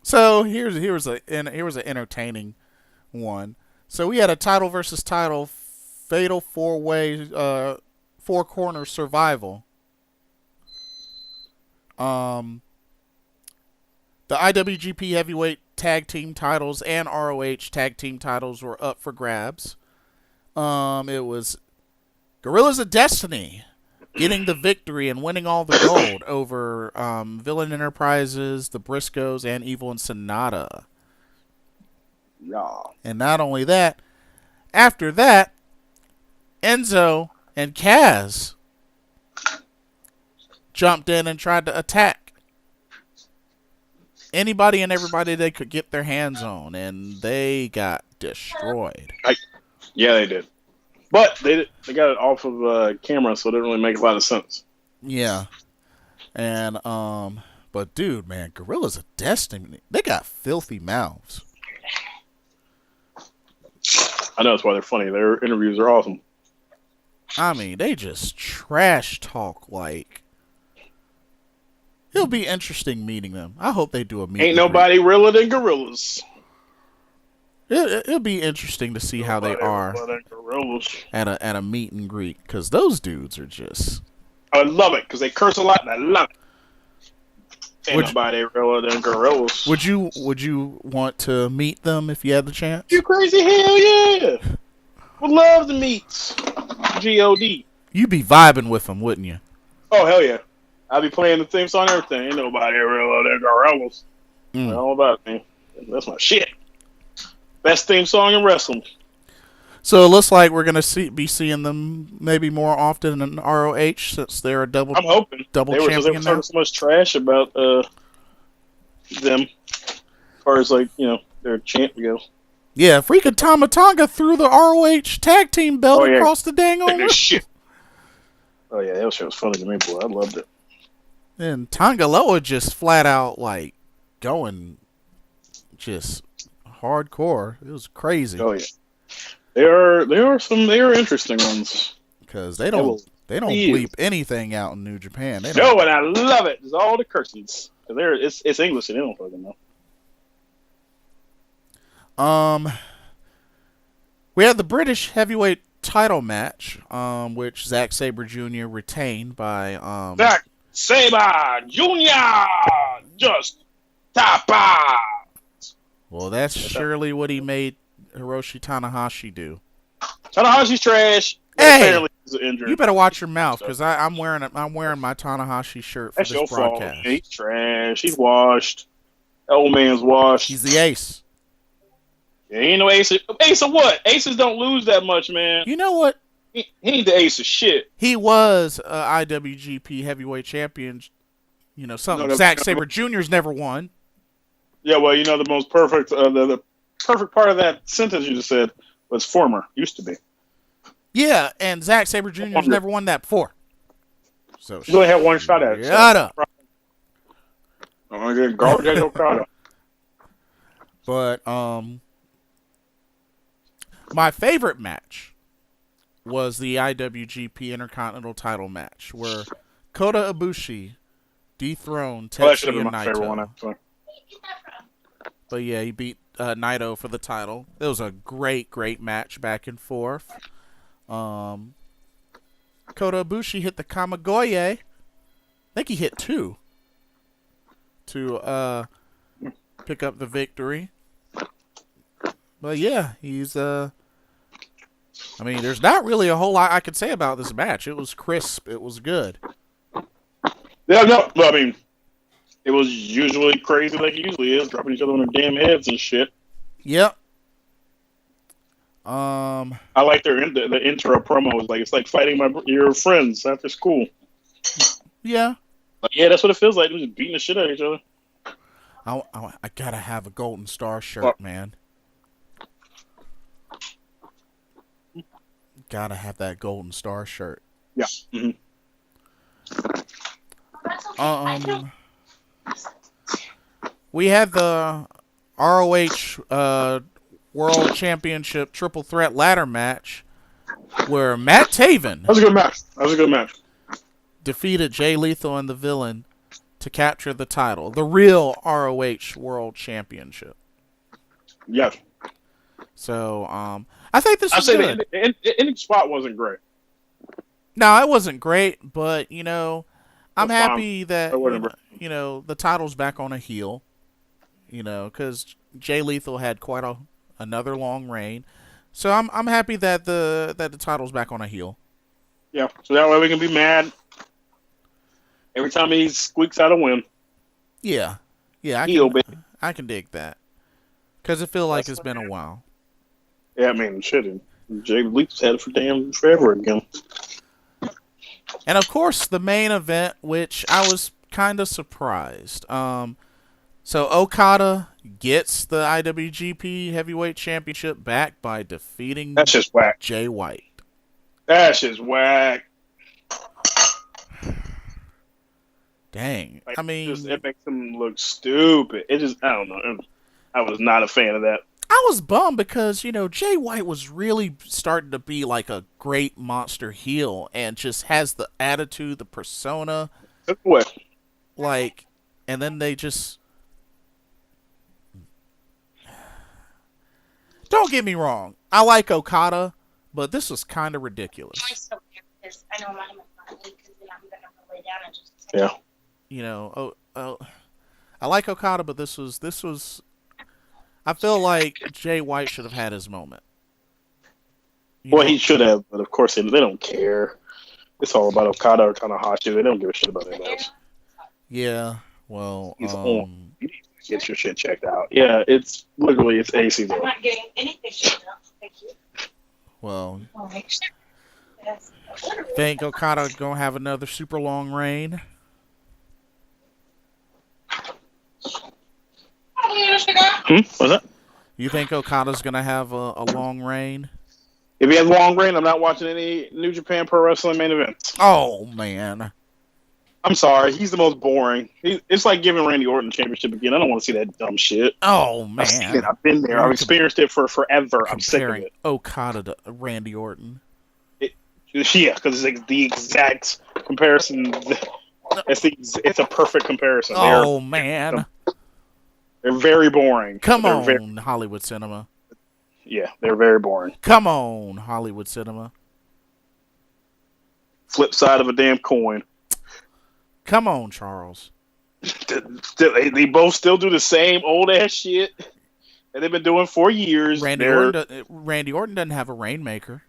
So here's an entertaining one. So we had a title versus title fatal 4-way 4-corner survival. The IWGP Heavyweight Tag Team titles and ROH Tag Team titles were up for grabs. It was Guerrillas of Destiny getting the victory and winning all the gold over Villain Enterprises, the Briscoes, and Evil and Sonata.
Yeah.
And not only that, after that, Enzo and Kaz jumped in and tried to attack anybody and everybody they could get their hands on, and they got destroyed.
Yeah, they did. But they got it off of camera, so it didn't really make a lot of sense.
Yeah. And, but dude, man, Guerrillas of Destiny, they got filthy mouths.
I know that's why they're funny. Their interviews are awesome.
I mean, they just trash talk like. It'll be interesting meeting them. I hope they do a meet.
Ain't nobody realer than Gorillas.
It'll be interesting to see how they are at a meet and greet, because those dudes are just.
I love it because they curse a lot and I love it. Ain't nobody realer than Gorillas.
Would you want to meet them if you had the chance?
You crazy? Hell yeah! Would love to meet GOD.
You'd be vibing with them, wouldn't you?
Oh hell yeah! I'll be playing the theme song and everything. Ain't nobody realer than Gorillas. All about it, man. That's my shit. Best theme song in wrestling.
So it looks like we're gonna be seeing them maybe more often in ROH since they're a double.
I'm hoping
double
they
champion
were talking so much trash about them, as far as like their chant goes.
Yeah, freaking Tama Tonga threw the ROH tag team belt across the dang on
shit. Oh yeah, that shit was funny to me, boy. I loved it.
And Tonga Loa just flat out like going just hardcore. It was crazy.
Oh yeah. There are interesting ones
because they don't bleep anything out in New Japan.
And I love it. It's all the cursings. It's English and they don't fucking know.
We had the British heavyweight title match, which Zack Sabre Jr. retained by
Zack Sabre Jr. Just tapa.
Well, that's surely what he made Hiroshi Tanahashi do.
Tanahashi's trash.
Hey, you better watch your mouth because I'm wearing my Tanahashi shirt for this broadcast.
Fault. He's trash. He's washed. That old man's washed.
He's the ace.
Yeah, he ain't no ace. Ace of what? Aces don't lose that much, man.
You know what?
He ain't the ace of shit.
He was IWGP heavyweight champion. You know something. Zack Sabre Jr.'s never won.
Yeah, well, the most perfect the perfect part of that sentence you just said was former. Used to be.
Yeah, and Zack Sabre Jr.'s never won that before. So
you only had one shot at it.
Shut up.
I'm gonna get garbage Okada.
But my favorite match was the IWGP Intercontinental title match where Kota Ibushi dethroned Tetsuya Naito. Favorite one, actually. But yeah, he beat Naito for the title. It was a great match back and forth. Kota Ibushi hit the Kamigoye think he hit 2 to pick up the victory. But yeah, he's I mean, there's not really a whole lot I could say about this match. It was crisp. It was good.
Yeah, no, I mean, it was usually crazy like it usually is, dropping each other on their damn heads and shit.
Yep.
I like the intro promo. It's like fighting your friends after school.
Yeah.
Like, yeah, that's what it feels like. They're just beating the shit out of each other.
I gotta have a Golden Star shirt, man. Gotta have that Golden Star shirt.
Yeah. Mm-hmm.
We had the ROH World Championship Triple Threat Ladder match where Matt Taven.
That was a good match.
Defeated Jay Lethal and the Villain to capture the title, the real ROH World Championship.
Yes.
So, I think this is good.
The ending spot wasn't great.
No, it wasn't great, but, you know, I'm happy that, you know, the title's back on a heel, you know, because Jay Lethal had quite another long reign. So I'm happy that the title's back on a heel.
Yeah, so that way we can be mad every time he squeaks out a win.
Yeah, I can dig that because it feels like it's been a while.
Yeah, I mean, shit. Jay Lethal's had it forever again.
And of course, the main event, which I was kind of surprised. So Okada gets the IWGP Heavyweight Championship back by defeating
That's just whack.
Jay White.
That's just whack.
Dang. I mean,
it makes him look stupid. I don't know. I was not a fan of that.
I was bummed because, you know, Jay White was really starting to be like a great monster heel and just has the attitude, the persona.
What?
Like, and then they just... Don't get me wrong. I like Okada, but this was kind of ridiculous.
Yeah.
You know, I like Okada, but this was. I feel like Jay White should have had his moment.
He should have, but of course they don't care. It's all about Okada or Tanahashi. They don't give a shit about anything else.
Yeah, well,
he's on. You need to get your shit checked out. Yeah, it's AC.
I'm not getting anything checked out. Thank you.
Well,
Yes.
think Okada gonna have another super long reign?
What's that?
You think Okada's gonna have a long reign?
If he has a long reign, I'm not watching any New Japan Pro Wrestling main events.
Oh man,
I'm sorry, he's the most boring. It's like giving Randy Orton the championship again. I don't want to see that dumb shit.
Oh man,
I've seen it. I've been there. I've experienced it for forever. I'm sick of it.
Okada to Randy Orton.
Yeah, because it's like the exact comparison. It's a perfect comparison.
Oh man,
they're very boring.
Come on, Hollywood cinema.
Yeah, they're very boring.
Come on, Hollywood cinema.
Flip side of a damn coin.
Come on, Charles.
They both still do the same old ass shit that they've been doing for years.
Randy Orton doesn't have a Rainmaker.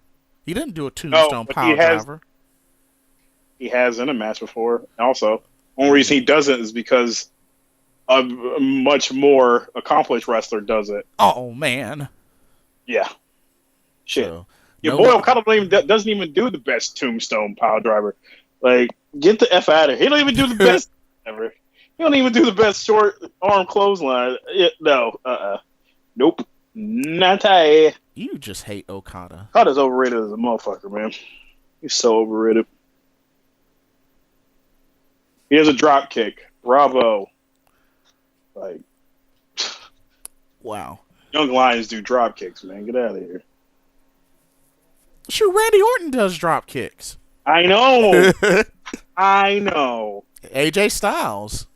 He didn't do a tombstone pile driver.
He has in a match before. Also, only reason he doesn't is because a much more accomplished wrestler does it.
Oh man.
Yeah. Shit.
So,
Your boy Okada doesn't even do the best tombstone pile driver. Like, get the F out of here. He don't even do the best ever. He don't even do the best short arm clothesline. No. Nope. Not I.
You just hate Okada.
Okada's overrated as a motherfucker, man. He's so overrated. He has a drop kick. Bravo. Like,
wow.
Young Lions do drop kicks, man. Get out of here.
Sure, Randy Orton does drop kicks.
I know. I know.
AJ Styles.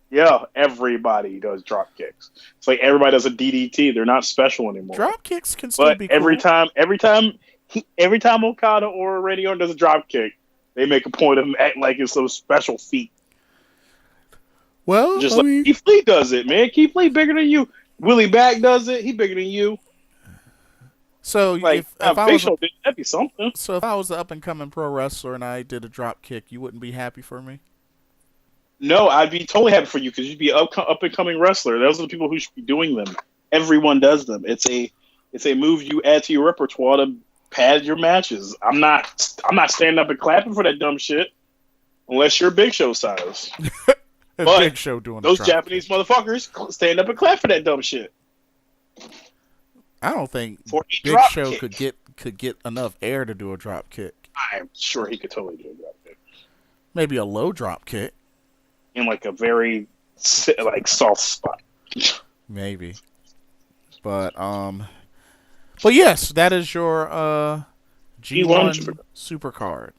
Yeah, everybody does drop kicks. It's like everybody does a DDT. They're not special anymore.
Drop kicks can still be cool.
every time Okada or Randy Orton does a drop kick, they make a point of acting like it's some special feat.
Well,
Just
I
like
mean,
Keith Lee does it, man. Keith Lee bigger than you. Willie Back does it. He bigger than you.
so
Like,
if I
Big
was a
Show did that'd be something.
so if I was an up and coming pro wrestler and I did a drop kick, you wouldn't be happy for me?
No, I'd be totally happy for you because you'd be up and coming wrestler. Those are the people who should be doing them. Everyone does them. It's a move you add to your repertoire to pad your matches. I'm not standing up and clapping for that dumb shit unless you're Big Show size. But
Big Show doing
those
a drop
Japanese motherfuckers stand up and clap for that dumb shit.
kick. I don't think
For a
Big
drop
Show
kick.
could get enough air to do a drop kick.
I'm sure he could totally do a drop kick
Maybe a low drop kick.
in like a very like soft spot.
Maybe. But yes, that is your G1 Supercard.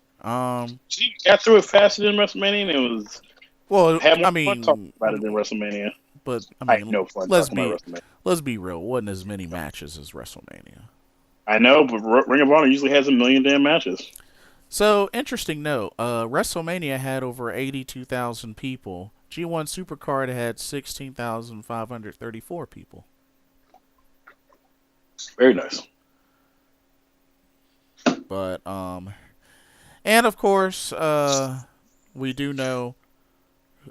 She got through it faster than WrestleMania, and it was
Well,
had more
I
fun
mean,
talking about it than WrestleMania.
but
I
I
had
mean,
no fun
let's
talking
be
about WrestleMania.
let's be real. It wasn't as many matches as WrestleMania.
I know, but Ring of Honor usually has a million damn matches.
So, interesting note, WrestleMania had over 82,000 people. G1 Supercard had 16,534 people.
Very nice.
But, and of course, we do know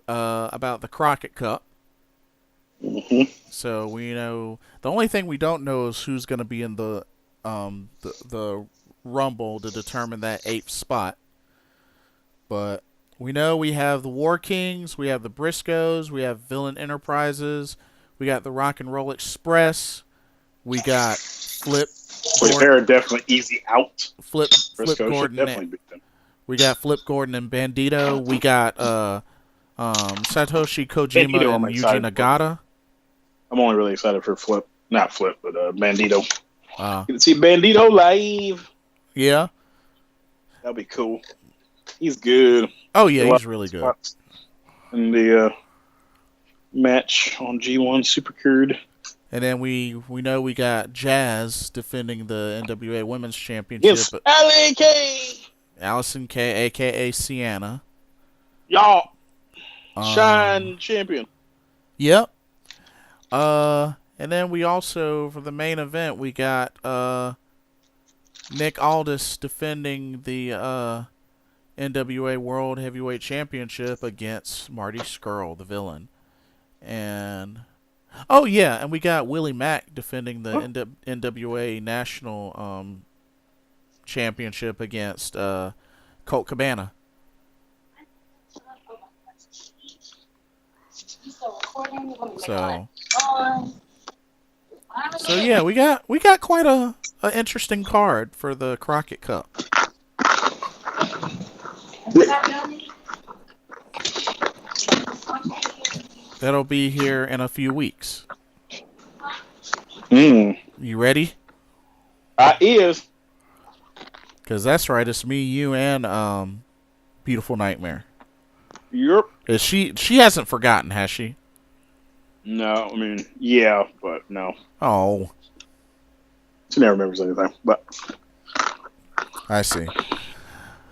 about the Crockett Cup.
Mm-hmm.
So we know, the only thing we don't know is who's going to be in the Rumble to determine that 8th spot. But we know we have the War Kings, we have the Briscoes, we have Villain Enterprises, we got the Rock and Roll Express, we got Flip.
Which they're definitely easy out.
Flip
Briscoe should
Gordon.
definitely beat them.
We got Flip Gordon and Bandito. We got Satoshi Kojima
Bandito, I'm
and Yuji
excited for.
Nagata.
I'm only really excited for Flip. Not Flip, but Bandito.
Uh,
You can see Bandito live.
yeah.
That'll be cool. He's good.
Oh yeah, he's really good.
In the match on G1 Supercard.
And then we know we got Jazz defending the NWA Women's Championship.
Yes, L.A.K.
Allison K, aka Sienna.
Y'all. Shine champion.
Yep. And then we also, for the main event, we got Nick Aldis defending the NWA World Heavyweight Championship against Marty Scurll, the villain. And oh yeah, and we got Willie Mack defending the NWA National Championship against Colt Cabana. So yeah, we got quite a interesting card for the Crockett Cup. That'll be here in a few weeks. You ready?
Is.
Because that's right, it's me, you, and Beautiful Nightmare.
Yep.
She hasn't forgotten, has she?
No, I mean, yeah, but no.
Oh.
She never remembers anything, but
I see.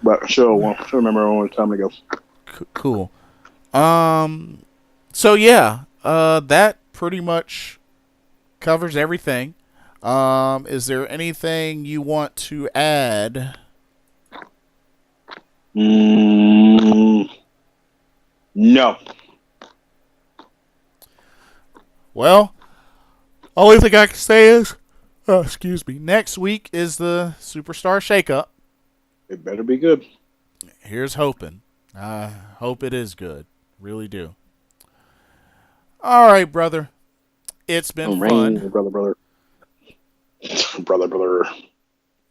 But she'll remember one time to go.
Cool. So yeah, that pretty much covers everything. Is there anything you want to add?
No.
Well, only thing I can say is, excuse me, next week is the Superstar Shakeup.
It better be good.
Here's hoping. I hope it is good. Really do. All right, brother. It's been fun.
Brother.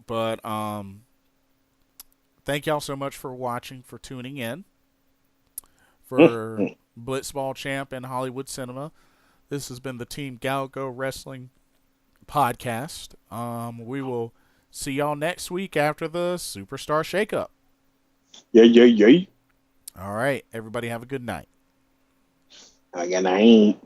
But thank y'all so much for watching, for tuning in. For Blitzball Champ and Hollywood Cinema. This has been the Team GOWGO Wrestling Podcast. We will see y'all next week after the Superstar Shakeup.
Yeah.
All right. Everybody have a good night.
Good night.